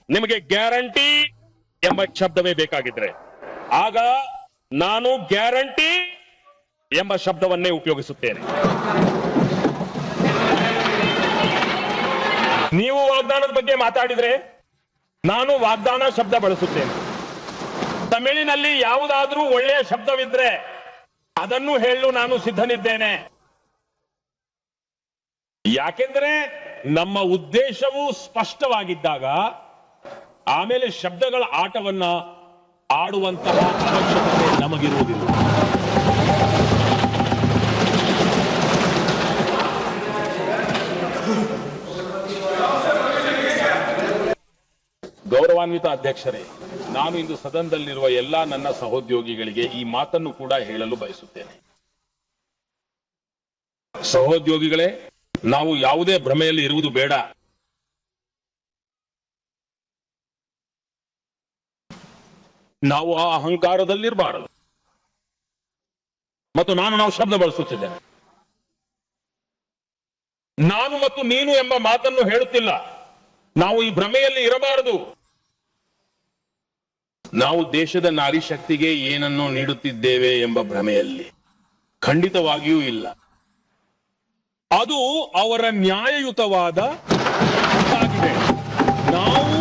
ನಿಮಗೆ ಗ್ಯಾರಂಟಿ ಎಂಬ ಶಬ್ದವೇ ಬೇಕಾಗಿದ್ರೆ ಆಗ ನಾನು ಗ್ಯಾರಂಟಿ ಎಂಬ ಶಬ್ದವನ್ನೇ ಉಪಯೋಗಿಸುತ್ತೇನೆ. ನೀವು ವಾಗ್ದಾನದ ಬಗ್ಗೆ ಮಾತಾಡಿದ್ರೆ ನಾನು ವಾಗ್ದಾನ ಶಬ್ದ ಬಳಸುತ್ತೇನೆ. ತಮಿಳಿನಲ್ಲಿ ಯಾವುದಾದ್ರೂ ಒಳ್ಳೆಯ ಶಬ್ದವಿದ್ರೆ ಅದನ್ನು ಹೇಳಲು ನಾನು ಸಿದ್ಧನಿದ್ದೇನೆ. ಯಾಕೆಂದ್ರೆ ನಮ್ಮ ಉದ್ದೇಶವು ಸ್ಪಷ್ಟವಾಗಿದ್ದಾಗ ಆಮೇಲೆ ಶಬ್ದಗಳ ಆಟವನ್ನ ಆಡುವಂತಹ ಅವಶ್ಯಕತೆ ನಮಗಿರುವುದಿಲ್ಲ. ಗೌರವಾನ್ವಿತ ಅಧ್ಯಕ್ಷರೇ, ನಾನು ಇಂದು ಸದನದಲ್ಲಿರುವ ಎಲ್ಲಾ ನನ್ನ ಸಹೋದ್ಯೋಗಿಗಳಿಗೆ ಈ ಮಾತನ್ನು ಕೂಡ ಹೇಳಲು ಬಯಸುತ್ತೇನೆ. ಸಹೋದ್ಯೋಗಿಗಳೇ, ನಾವು ಯಾವುದೇ ಭ್ರಮೆಯಲ್ಲಿ ಇರುವುದು ಬೇಡ. ನಾವು ಆ ಅಹಂಕಾರದಲ್ಲಿರಬಾರದು. ಮತ್ತು ನಾವು ಶಬ್ದ ಬಳಸುತ್ತಿದ್ದೇನೆ. ನಾನು ಮತ್ತು ನೀನು ಎಂಬ ಮಾತನ್ನು ಹೇಳುತ್ತಿಲ್ಲ. ನಾವು ಈ ಭ್ರಮೆಯಲ್ಲಿ ಇರಬಾರದು. ನಾವು ದೇಶದ ನಾರಿ ಶಕ್ತಿಗೆ ಏನನ್ನು ನೀಡುತ್ತಿದ್ದೇವೆ ಎಂಬ ಭ್ರಮೆಯಲ್ಲಿ ಖಂಡಿತವಾಗಿಯೂ ಇಲ್ಲ. ಅದು ಅವರ ನ್ಯಾಯಯುತವಾದ ಆಗಿದೆ. ನಾವು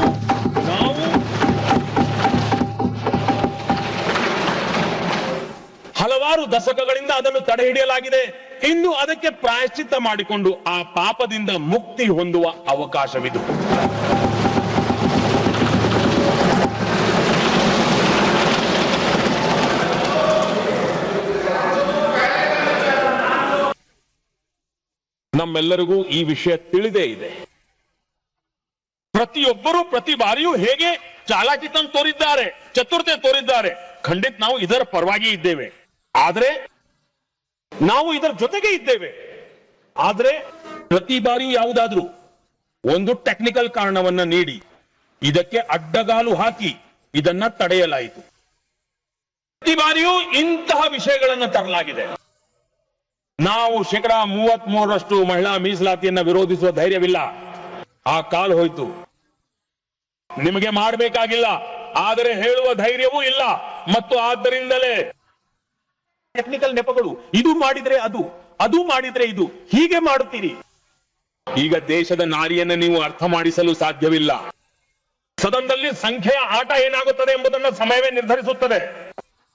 ಹಲವಾರು ದಶಕಗಳಿಂದ ಅದನ್ನು ತಡೆ ಹಿಡಿಯಲಾಗಿದೆ. ಇನ್ನು ಅದಕ್ಕೆ ಪ್ರಾಯಶ್ಚಿತ್ತ ಮಾಡಿಕೊಂಡು ಆ ಪಾಪದಿಂದ ಮುಕ್ತಿ ಹೊಂದುವ ಅವಕಾಶವಿದೆ. ನಮ್ಮೆಲ್ಲರಿಗೂ ಈ ವಿಷಯ ತಿಳಿದೇ ಇದೆ. ಪ್ರತಿಯೊಬ್ಬರೂ ಪ್ರತಿ ಬಾರಿಯೂ ಹೇಗೆ ಚಾಲಾಕಿತನ ತೋರಿದ್ದಾರೆ, ಚತುರತೆ ತೋರಿದ್ದಾರೆ, ಖಂಡಿತ ನಾವು ಇದರ ಪರವಾಗಿ ಇದ್ದೇವೆ. ಆದರೆ ನಾವು ಇದರ ಜೊತೆಗೆ ಇದ್ದೇವೆ. ಆದ್ರೆ ಪ್ರತಿ ಬಾರಿಯೂ ಯಾವುದಾದ್ರೂ ಒಂದು ಟೆಕ್ನಿಕಲ್ ಕಾರಣವನ್ನ ನೀಡಿ ಇದಕ್ಕೆ ಅಡ್ಡಗಾಲು ಹಾಕಿ ಇದನ್ನ ತಡೆಯಲಾಯಿತು. ಪ್ರತಿ ಬಾರಿಯೂ ಇಂತಹ ವಿಷಯಗಳನ್ನು ತರಲಾಗಿದೆ. ನಾವು 33% ಮಹಿಳಾ ಮೀಸಲಾತಿಯನ್ನ ವಿರೋಧಿಸುವ ಧೈರ್ಯವಿಲ್ಲ. ಆ ಕಾಲ ಹೋಯ್ತು. ನಿಮಗೆ ಮಾಡಬೇಕಾಗಿಲ್ಲ, ಆದರೆ ಹೇಳುವ ಧೈರ್ಯವೂ ಇಲ್ಲ. ಮತ್ತು ಆದ್ದರಿಂದಲೇ ಟೆಕ್ನಿಕಲ್ ನೆಪಗಳು, ಇದು ಮಾಡಿದ್ರೆ ಅದು, ಅದು ಮಾಡಿದ್ರೆ ಇದು, ಹೀಗೆ ಮಾಡುತ್ತೀರಿ. ಈಗ ದೇಶದ ನಾರಿಯನ್ನ ನೀವು ಅರ್ಥ ಮಾಡಿಸಲು ಸಾಧ್ಯವಿಲ್ಲ. ಸದನದಲ್ಲಿ ಸಂಖ್ಯೆಯ ಆಟ ಏನಾಗುತ್ತದೆ ಎಂಬುದನ್ನು ಸಮಯವೇ ನಿರ್ಧರಿಸುತ್ತದೆ.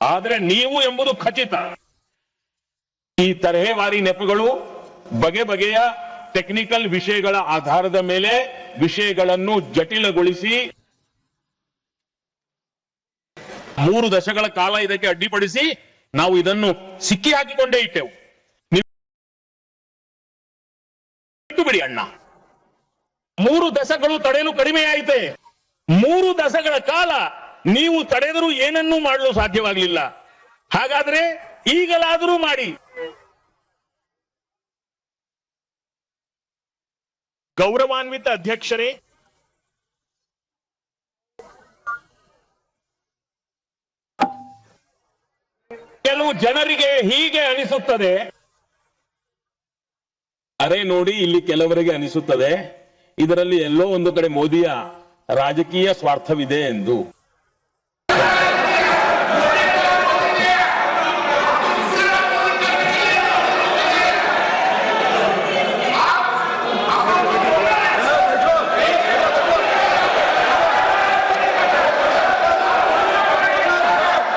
ಆದರೆ ನೀವು ಎಂಬುದು ಖಚಿತ. ಈ ತರಹೇವಾರಿ ನೆಪಗಳು ಬಗೆ ಬಗೆಯ ಟೆಕ್ನಿಕಲ್ ವಿಷಯಗಳ ಆಧಾರದ ಮೇಲೆ ವಿಷಯಗಳನ್ನು ಜಟಿಲಗೊಳಿಸಿ 3 ದಶಕಗಳ ಕಾಲ ಇದಕ್ಕೆ ಅಡ್ಡಿಪಡಿಸಿ ನಾವು ಇದನ್ನು ಸಿಕ್ಕಿ ಹಾಕಿಕೊಂಡೇ ಇಟ್ಟೆವು. ನೀವು ಬಿಡಿ ಅಣ್ಣ, 3 ದಶಕಗಳು ತಡೆಯಲು ಕಡಿಮೆಯಾಯಿತೆ. 3 ದಶಕಗಳ ಕಾಲ ನೀವು ತಡೆದರೂ ಏನನ್ನೂ ಮಾಡಲು ಸಾಧ್ಯವಾಗಲಿಲ್ಲ. ಹಾಗಾದ್ರೆ ಈಗಲಾದರೂ ಮಾಡಿ. ಗೌರವಾನ್ವಿತ ಅಧ್ಯಕ್ಷರೇ, ಕೆಲವು ಜನರಿಗೆ ಹೀಗೆ ಅನಿಸುತ್ತದೆ, ಅರೆ ನೋಡಿ ಇಲ್ಲಿ ಕೆಲವರಿಗೆ ಅನಿಸುತ್ತದೆ ಇದರಲ್ಲಿ ಎಲ್ಲೋ ಒಂದು ಕಡೆ ಮೋದಿಯ ರಾಜಕೀಯ ಸ್ವಾರ್ಥವಿದೆ ಎಂದು.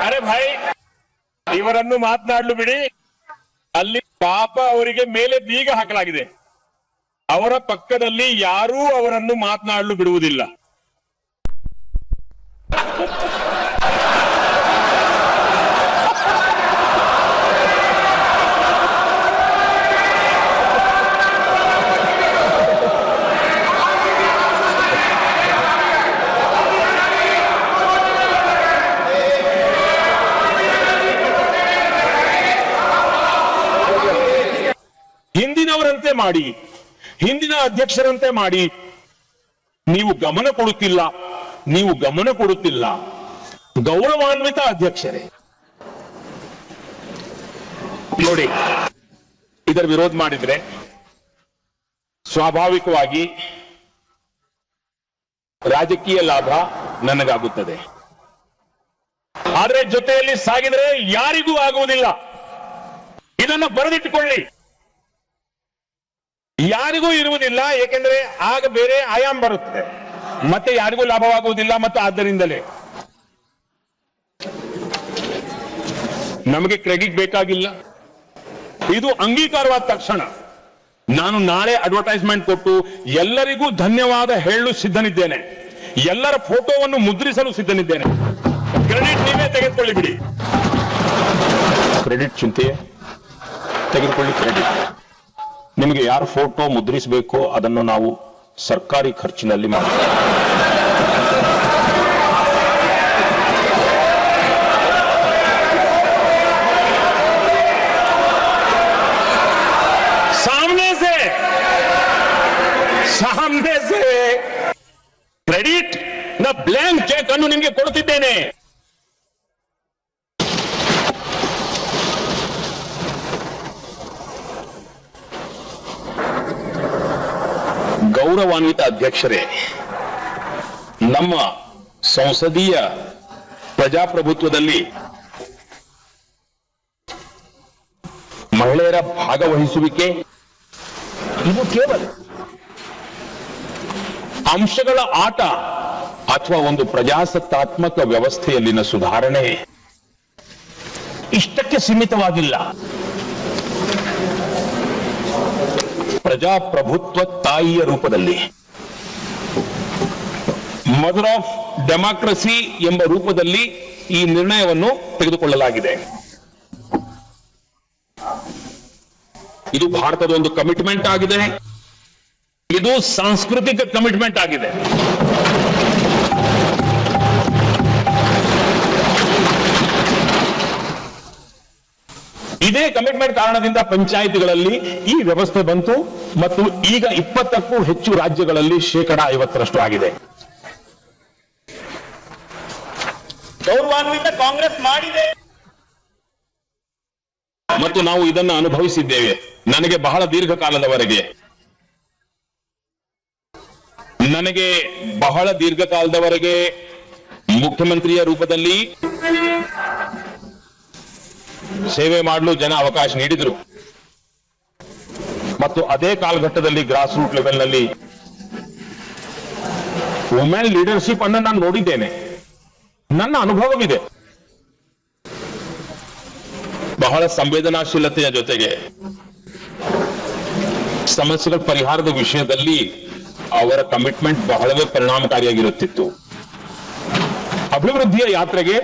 ಅರೆ ಭಾಯ್, ಇವರನ್ನು ಮಾತನಾಡಲು ಬಿಡಿ. ಅಲ್ಲಿ ಪಾಪ ಅವರಿಗೆ ಮೇಲೆ ಬೀಗ ಹಾಕಲಾಗಿದೆ. ಅವರ ಪಕ್ಕದಲ್ಲಿ ಯಾರೂ ಅವರನ್ನು ಮಾತನಾಡಲು ಬಿಡುವುದಿಲ್ಲ. ಹಿಂದಿನವರಂತೆ ಮಾಡಿ, ಹಿಂದಿನ ಅಧ್ಯಕ್ಷರಂತೆ ಮಾಡಿ. ನೀವು ಗಮನ ಕೊಡುತ್ತಿಲ್ಲ, ನೀವು ಗಮನ ಕೊಡುತ್ತಿಲ್ಲ. ಗೌರವಾನ್ವಿತ ಅಧ್ಯಕ್ಷರೇ, ನೋಡಿ, ಇದರ ವಿರೋಧ ಮಾಡಿದ್ರೆ ಸ್ವಾಭಾವಿಕವಾಗಿ ರಾಜಕೀಯ ಲಾಭ ನನಗಾಗುತ್ತದೆ. ಆದರೆ ಜೊತೆಯಲ್ಲಿ ಸಾಗಿದರೆ ಯಾರಿಗೂ ಆಗುವುದಿಲ್ಲ. ಇದನ್ನು ಬರೆದಿಟ್ಟುಕೊಳ್ಳಿ. ಯಾರಿಗೂ ಇರುವುದಿಲ್ಲ, ಏಕೆಂದರೆ ಆಗ ಬೇರೆ ಆಯಾಮ ಬರುತ್ತದೆ, ಮತ್ತೆ ಯಾರಿಗೂ ಲಾಭವಾಗುವುದಿಲ್ಲ. ಮತ್ತು ಆದ್ದರಿಂದಲೇ ನಮಗೆ ಕ್ರೆಡಿಟ್ ಬೇಕಾಗಿಲ್ಲ. ಇದು ಅಂಗೀಕಾರವಾದ ತಕ್ಷಣ ನಾನು ನಾಳೆ ಅಡ್ವರ್ಟೈಸ್ಮೆಂಟ್ ಕೊಟ್ಟು ಎಲ್ಲರಿಗೂ ಧನ್ಯವಾದ ಹೇಳಲು ಸಿದ್ಧನಿದ್ದೇನೆ. ಎಲ್ಲರ ಫೋಟೋವನ್ನು ಮುದ್ರಿಸಲು ಸಿದ್ಧನಿದ್ದೇನೆ. ಕ್ರೆಡಿಟ್ ನೀವೇ ತೆಗೆದುಕೊಳ್ಳಿ ಬಿಡಿ. ಕ್ರೆಡಿಟ್ ಚಿಂತೆ ತೆಗೆದುಕೊಳ್ಳಿ. ಕ್ರೆಡಿಟ್ ನಿಮಗೆ ಯಾರು ಫೋಟೋ ಮುದ್ರಿಸಬೇಕೋ ಅದನ್ನು ನಾವು ಸರ್ಕಾರಿ ಖರ್ಚಿನಲ್ಲಿ ಮಾಡ್ತೀವಿ. ಸಾಮ್ನೆ ಸೇ ಕ್ರೆಡಿಟ್ ನ ಬ್ಲ್ಯಾಂಕ್ ಚೆಕ್ ಅನ್ನು ನಿಮಗೆ ಕೊಡುತ್ತಿದ್ದೇನೆ. ಗೌರವಾನ್ವಿತ ಅಧ್ಯಕ್ಷರೇ, ನಮ್ಮ ಸಂಸದೀಯ ಪ್ರಜಾಪ್ರಭುತ್ವದಲ್ಲಿ ಮಹಿಳೆಯರ ಭಾಗವಹಿಸುವಿಕೆ ಇದು ಕೇವಲ ಅಂಶಗಳ ಆಟ ಅಥವಾ ಒಂದು ಪ್ರಜಾಸತ್ತಾತ್ಮಕ ವ್ಯವಸ್ಥೆಯಲ್ಲಿನ ಸುಧಾರಣೆ ಇಷ್ಟಕ್ಕೆ ಸೀಮಿತವಾಗಿಲ್ಲ. ಪ್ರಜಾಪ್ರಭುತ್ವ ತಾಯಿಯ ರೂಪದಲ್ಲಿ, ಮದರ್ ಆಫ್ ಡೆಮಾಕ್ರಸಿ ಎಂಬ ರೂಪದಲ್ಲಿ ಈ ನಿರ್ಣಯವನ್ನು ತೆಗೆದುಕೊಳ್ಳಲಾಗಿದೆ. ಇದು ಭಾರತದ ಒಂದು ಕಮಿಟ್ಮೆಂಟ್ ಆಗಿದೆ. ಇದು ಸಾಂಸ್ಕೃತಿಕ ಕಮಿಟ್ಮೆಂಟ್ ಆಗಿದೆ. ಇದು ಇದೇ ಕಮಿಟ್ಮೆಂಟ್ ಕಾರಣದಿಂದ ಪಂಚಾಯಿತಿಗಳಲ್ಲಿ ಈ ವ್ಯವಸ್ಥೆ ಬಂತು ಮತ್ತು ಈಗ 20ಕ್ಕೂ ಹೆಚ್ಚು ರಾಜ್ಯಗಳಲ್ಲಿ 50% ಆಗಿದೆ. ಗೌರವಾನ್ವಿತ ಕಾಂಗ್ರೆಸ್ ಮಾಡಿದೆ ಮತ್ತು ನಾವು ಇದನ್ನು ಅನುಭವಿಸಿದ್ದೇವೆ. ನನಗೆ ಬಹಳ ದೀರ್ಘಕಾಲದವರೆಗೆ ಮುಖ್ಯಮಂತ್ರಿಯ ರೂಪದಲ್ಲಿ ಸೇವೆ ಮಾಡಲು ಜನ ಅವಕಾಶ ನೀಡಿದರು ಮತ್ತು ಅದೇ ಕಾಲಘಟ್ಟದಲ್ಲಿ ಗ್ರಾಸ್ ರೂಟ್ ಲೆವೆಲ್ನಲ್ಲಿ ವುಮೆನ್ ಲೀಡರ್ಶಿಪ್ ಅನ್ನು ನಾನು ನೋಡಿದ್ದೇನೆ. ನನ್ನ ಅನುಭವವಿದೆ. ಬಹಳ ಸಂವೇದನಾಶೀಲತೆಯ ಜೊತೆಗೆ ಸಮಸ್ಯೆಗಳ ಪರಿಹಾರದ ವಿಷಯದಲ್ಲಿ ಅವರ ಕಮಿಟ್ಮೆಂಟ್ ಬಹಳವೇ ಪರಿಣಾಮಕಾರಿಯಾಗಿರುತ್ತಿತ್ತು. ಅಭಿವೃದ್ಧಿಯ ಯಾತ್ರೆಗೆ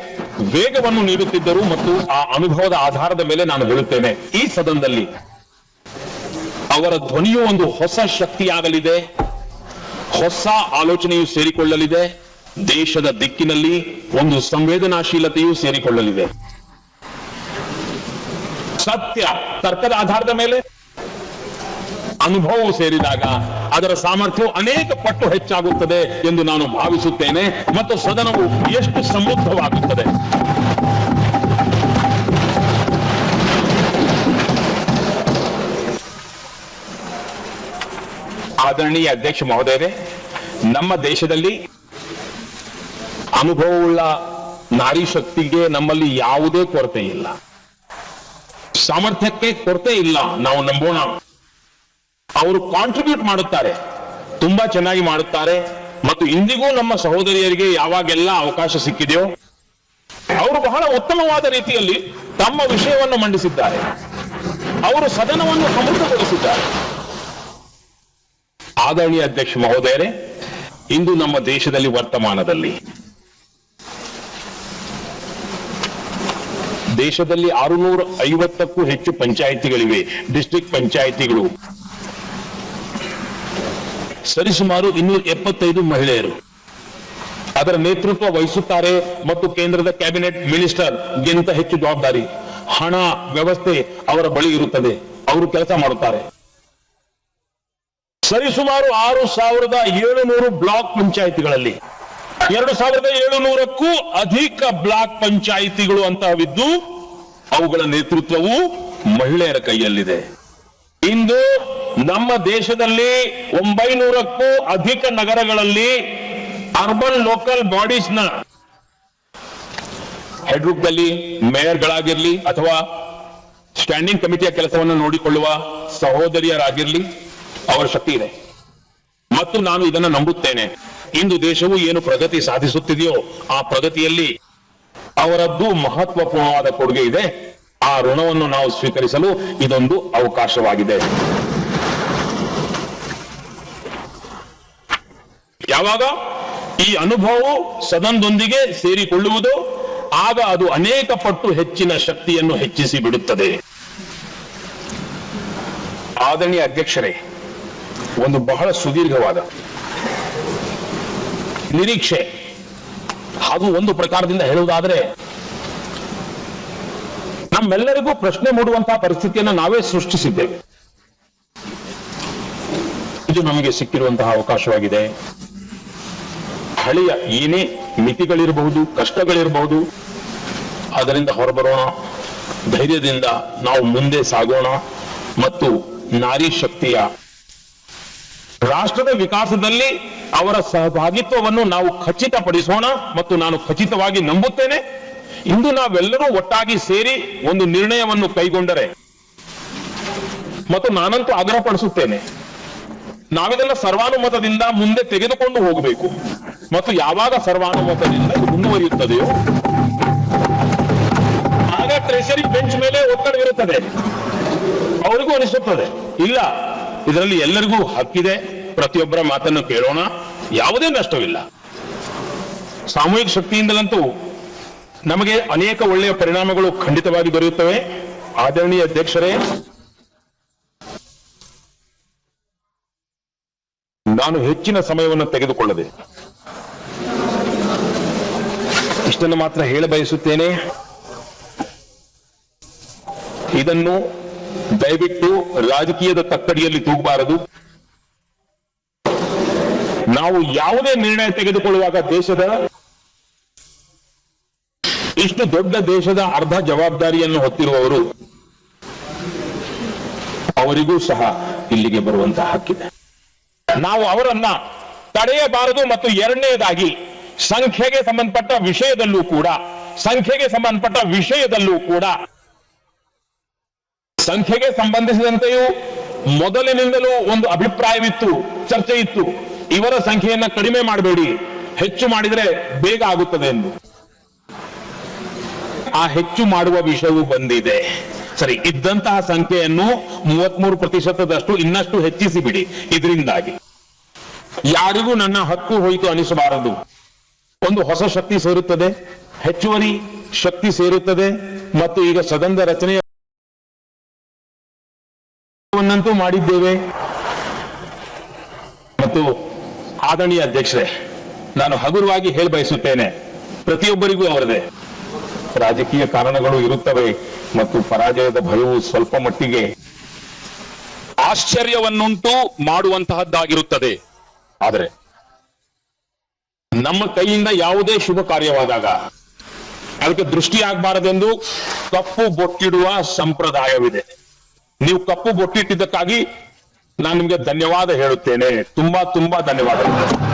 ವೇಗವನ್ನು ನೀಡುತ್ತಿದ್ದರು ಮತ್ತು ಆ ಅನುಭವದ ಆಧಾರದ ಮೇಲೆ ನಾನು ಹೇಳುತ್ತೇನೆ, ಈ ಸದನದಲ್ಲಿ ಅವರ ಧ್ವನಿಯು ಒಂದು ಹೊಸ ಶಕ್ತಿಯಾಗಲಿದೆ, ಹೊಸ ಆಲೋಚನೆಯು ಸೇರಿಕೊಳ್ಳಲಿದೆ, ದೇಶದ ದಿಕ್ಕಿನಲ್ಲಿ ಒಂದು ಸಂವೇದನಾಶೀಲತೆಯೂ ಸೇರಿಕೊಳ್ಳಲಿದೆ. ಸತ್ಯ ತರ್ಕದ ಆಧಾರದ ಮೇಲೆ ಅನುಭವವು ಸೇರಿದಾಗ ಅದರ ಸಾಮರ್ಥ್ಯವು ಅನೇಕ ಪಟ್ಟು ಹೆಚ್ಚಾಗುತ್ತದೆ ಎಂದು ನಾನು ಭಾವಿಸುತ್ತೇನೆ ಮತ್ತು ಸದನವು ಎಷ್ಟು ಸಮೃದ್ಧವಾಗುತ್ತದೆ. ಆದರಣೀಯ ಅಧ್ಯಕ್ಷ ಮಹೋದಯರೇ, ನಮ್ಮ ದೇಶದಲ್ಲಿ ಅನುಭವವುಳ್ಳ ನಾರಿ ಶಕ್ತಿಗೆ ನಮ್ಮಲ್ಲಿ ಯಾವುದೇ ಕೊರತೆ ಇಲ್ಲ, ಸಾಮರ್ಥ್ಯಕ್ಕೆ ಕೊರತೆ ಇಲ್ಲ. ನಾವು ನಂಬೋಣ. ಅವರು ಕಾಂಟ್ರಿಬ್ಯೂಟ್ ಮಾಡುತ್ತಾರೆ, ತುಂಬಾ ಚೆನ್ನಾಗಿ ಮಾಡುತ್ತಾರೆ ಮತ್ತು ಇಂದಿಗೂ ನಮ್ಮ ಸಹೋದರಿಯರಿಗೆ ಯಾವಾಗೆಲ್ಲ ಅವಕಾಶ ಸಿಕ್ಕಿದೆಯೋ ಅವರು ಬಹಳ ಉತ್ತಮವಾದ ರೀತಿಯಲ್ಲಿ ತಮ್ಮ ವಿಷಯವನ್ನು ಮಂಡಿಸಿದ್ದಾರೆ. ಅವರು ಸದನವನ್ನು ಸಮೃದ್ಧಗೊಳಿಸಿದ್ದಾರೆ. ಆದರಣೀಯ ಅಧ್ಯಕ್ಷ ಮಹೋದಯರೇ, ಇಂದು ನಮ್ಮ ದೇಶದಲ್ಲಿ ವರ್ತಮಾನದಲ್ಲಿ ದೇಶದಲ್ಲಿ 650ಕ್ಕೂ ಹೆಚ್ಚು ಪಂಚಾಯಿತಿಗಳಿವೆ, ಡಿಸ್ಟ್ರಿಕ್ಟ್ ಪಂಚಾಯಿತಿಗಳು. ಸರಿಸುಮಾರು 275 ಮಹಿಳೆಯರು ಅದರ ನೇತೃತ್ವ ವಹಿಸುತ್ತಾರೆ ಮತ್ತು ಕೇಂದ್ರದ ಕ್ಯಾಬಿನೆಟ್ ಮಿನಿಸ್ಟರ್ ಗಿಂತ ಹೆಚ್ಚು ಜವಾಬ್ದಾರಿ, ಹಣ ವ್ಯವಸ್ಥೆ ಅವರ ಬಳಿ ಇರುತ್ತದೆ. ಅವರು ಕೆಲಸ ಮಾಡುತ್ತಾರೆ. ಸರಿಸುಮಾರು 6700 ಬ್ಲಾಕ್ ಪಂಚಾಯಿತಿಗಳಲ್ಲಿ 2700ಕ್ಕೂ ಅಧಿಕ ಬ್ಲಾಕ್ ಪಂಚಾಯಿತಿಗಳು ಅಂತಹವಿದ್ದು ಅವುಗಳ ನೇತೃತ್ವವು ಮಹಿಳೆಯರ ಕೈಯಲ್ಲಿದೆ. ಇಂದು ನಮ್ಮ ದೇಶದಲ್ಲಿ 900ಕ್ಕೂ ಅಧಿಕ ನಗರಗಳಲ್ಲಿ ಅರ್ಬನ್ ಲೋಕಲ್ ಬಾಡೀಸ್ನ ಹೆಡ್ ರೂಪದಲ್ಲಿ ಮೇಯರ್ಗಳಾಗಿರ್ಲಿ ಅಥವಾ ಸ್ಟ್ಯಾಂಡಿಂಗ್ ಕಮಿಟಿಯ ಕೆಲಸವನ್ನು ನೋಡಿಕೊಳ್ಳುವ ಸಹೋದರಿಯರಾಗಿರ್ಲಿ ಅವರ ಶಕ್ತಿ ಇದೆ ಮತ್ತು ನಾನು ಇದನ್ನು ನಂಬುತ್ತೇನೆ. ಇಂದು ದೇಶವು ಏನು ಪ್ರಗತಿ ಸಾಧಿಸುತ್ತಿದೆಯೋ ಆ ಪ್ರಗತಿಯಲ್ಲಿ ಅವರದ್ದು ಮಹತ್ವಪೂರ್ಣವಾದ ಕೊಡುಗೆ ಇದೆ. ಆ ಋಣವನ್ನು ನಾವು ಸ್ವೀಕರಿಸಲು ಇದೊಂದು ಅವಕಾಶವಾಗಿದೆ. ಯಾವಾಗ ಈ ಅನುಭವವು ಸದನದೊಂದಿಗೆ ಸೇರಿಕೊಳ್ಳುವುದು ಆಗ ಅದು ಅನೇಕ ಪಟ್ಟು ಹೆಚ್ಚಿನ ಶಕ್ತಿಯನ್ನು ಹೆಚ್ಚಿಸಿ ಬಿಡುತ್ತದೆ. ಆದರಣೀಯ ಅಧ್ಯಕ್ಷರೇ, ಒಂದು ಬಹಳ ಸುದೀರ್ಘವಾದ ನಿರೀಕ್ಷೆ, ಹಾಗೂ ಒಂದು ಪ್ರಕಾರದಿಂದ ಹೇಳುವುದಾದರೆ ನಮ್ಮೆಲ್ಲರಿಗೂ ಪ್ರಶ್ನೆ ಮೂಡುವಂತಹ ಪರಿಸ್ಥಿತಿಯನ್ನು ನಾವೇ ಸೃಷ್ಟಿಸಿದ್ದೇವೆ. ಇದು ನಮಗೆ ಸಿಕ್ಕಿರುವಂತಹ ಅವಕಾಶವಾಗಿದೆ. ಹಳೆಯ ಏನೇ ಮಿತಿಗಳಿರಬಹುದು, ಕಷ್ಟಗಳಿರಬಹುದು, ಅದರಿಂದ ಹೊರಬರೋಣ, ಧೈರ್ಯದಿಂದ ನಾವು ಮುಂದೆ ಸಾಗೋಣ ಮತ್ತು ನಾರಿ ಶಕ್ತಿಯ ರಾಷ್ಟ್ರದ ವಿಕಾಸದಲ್ಲಿ ಅವರ ಸಹಭಾಗಿತ್ವವನ್ನು ನಾವು ಖಚಿತಪಡಿಸೋಣ ಮತ್ತು ನಾನು ಖಚಿತವಾಗಿ ನಂಬುತ್ತೇನೆ, ಇಂದು ನಾವೆಲ್ಲರೂ ಒಟ್ಟಾಗಿ ಸೇರಿ ಒಂದು ನಿರ್ಣಯವನ್ನು ಕೈಗೊಂಡರೆ, ಮತ್ತು ನಾನಂತೂ ಆಗ್ರಹಪಡಿಸುತ್ತೇನೆ, ನಾವಿದೆಲ್ಲ ಸರ್ವಾನುಮತದಿಂದ ಮುಂದೆ ತೆಗೆದುಕೊಂಡು ಹೋಗಬೇಕು ಮತ್ತು ಯಾವಾಗ ಸರ್ವಾನುಮತದಿಂದ ಇದು ಮುಂದುವರಿಯುತ್ತದೆಯೋ ಆಗ ಟ್ರೆಷರಿ ಬೆಂಚ್ ಮೇಲೆ ಒತ್ತಡವಿರುತ್ತದೆ. ಅವರಿಗೂ ಅನಿಸುತ್ತದೆ ಇಲ್ಲ, ಇದರಲ್ಲಿ ಎಲ್ಲರಿಗೂ ಹಕ್ಕಿದೆ, ಪ್ರತಿಯೊಬ್ಬರ ಮಾತನ್ನು ಕೇಳೋಣ, ಯಾವುದೇ ನಷ್ಟವಿಲ್ಲ. ಸಾಮೂಹಿಕ ಶಕ್ತಿಯಿಂದಲಂತೂ ನಮಗೆ ಅನೇಕ ಒಳ್ಳೆಯ ಪರಿಣಾಮಗಳು ಖಂಡಿತವಾಗಿ ದೊರೆಯುತ್ತವೆ. ಆದರಣೀಯ ಅಧ್ಯಕ್ಷರೇ, ನಾನು ಹೆಚ್ಚಿನ ಸಮಯವನ್ನು ತೆಗೆದುಕೊಳ್ಳದೆ ಇಷ್ಟನ್ನು ಮಾತ್ರ ಹೇಳ ಬಯಸುತ್ತೇನೆ. ಇದನ್ನು ದಯವಿಟ್ಟು ರಾಜಕೀಯದ ತಕ್ಕಡಿಯಲ್ಲಿ ತೂಗಬಾರದು. ನಾವು ಯಾವುದೇ ನಿರ್ಣಯ ತೆಗೆದುಕೊಳ್ಳುವಾಗ ಇಷ್ಟು ದೊಡ್ಡ ದೇಶದ ಅರ್ಧ ಜವಾಬ್ದಾರಿಯನ್ನು ಹೊತ್ತಿರುವವರು, ಅವರಿಗೂ ಸಹ ಇಲ್ಲಿಗೆ ಬರುವಂತಹ ಹಕ್ಕಿದೆ. ನಾವು ಅವರನ್ನ ತಡೆಯಬಾರದು. ಮತ್ತು ಎರಡನೇದಾಗಿ ಸಂಖ್ಯೆಗೆ ಸಂಬಂಧಪಟ್ಟ ವಿಷಯದಲ್ಲೂ ಕೂಡ ಸಂಖ್ಯೆಗೆ ಸಂಬಂಧಿಸಿದಂತೆಯೂ ಮೊದಲಿನಿಂದಲೂ ಒಂದು ಅಭಿಪ್ರಾಯವಿತ್ತು, ಚರ್ಚೆ ಇತ್ತು. ಇವರ ಸಂಖ್ಯೆಯನ್ನ ಕಡಿಮೆ ಮಾಡಬೇಡಿ, ಹೆಚ್ಚು ಮಾಡಿದರೆ ಬೇಗ ಆಗುತ್ತದೆ ಎಂದು. ಆ ಹೆಚ್ಚು ಮಾಡುವ ವಿಷಯವೂ ಬಂದಿದೆ. ಸರಿ, ಇದ್ದಂತಹ ಸಂಖ್ಯೆಯನ್ನು 33% ಇನ್ನಷ್ಟು ಹೆಚ್ಚಿಸಿ ಬಿಡಿ. ಇದರಿಂದಾಗಿ ಯಾರಿಗೂ ನನ್ನ ಹಕ್ಕು ಹೋಯಿತು ಅನಿಸಬಾರದು. ಒಂದು ಹೊಸ ಶಕ್ತಿ ಸೇರುತ್ತದೆ, ಹೆಚ್ಚುವರಿ ಶಕ್ತಿ ಸೇರುತ್ತದೆ. ಮತ್ತು ಈಗ ಸದನದ ರಚನೆಯನ್ನಂತೂ ಮಾಡಿದ್ದೇವೆ. ಮತ್ತು ಆದರಣೀಯ ಅಧ್ಯಕ್ಷರೇ, ನಾನು ಹಗುರವಾಗಿ ಹೇಳಿ ಬಯಸುತ್ತೇನೆ, ಪ್ರತಿಯೊಬ್ಬರಿಗೂ ಅವರದೇ ರಾಜಕೀಯ ಕಾರಣಗಳು ಇರುತ್ತವೆ ಮತ್ತು ಪರಾಜಯದ ಭಯವು ಸ್ವಲ್ಪ ಮಟ್ಟಿಗೆ ಆಶ್ಚರ್ಯವನ್ನುಂಟು ಮಾಡುವಂತಹದ್ದಾಗಿರುತ್ತದೆ. ಆದರೆ ನಮ್ಮ ಕೈಯಿಂದ ಯಾವುದೇ ಶುಭ ಕಾರ್ಯವಾದಾಗ ಅದಕ್ಕೆ ದೃಷ್ಟಿಯಾಗಬಾರದೆಂದು ಕಪ್ಪು ಬೊಟ್ಟಿಡುವ ಸಂಪ್ರದಾಯವಿದೆ. ನೀವು ಕಪ್ಪು ಬೊಟ್ಟಿಟ್ಟಿದ್ದಕ್ಕಾಗಿ ನಾನು ನಿಮಗೆ ಧನ್ಯವಾದ ಹೇಳುತ್ತೇನೆ. ತುಂಬಾ ಧನ್ಯವಾದಗಳು.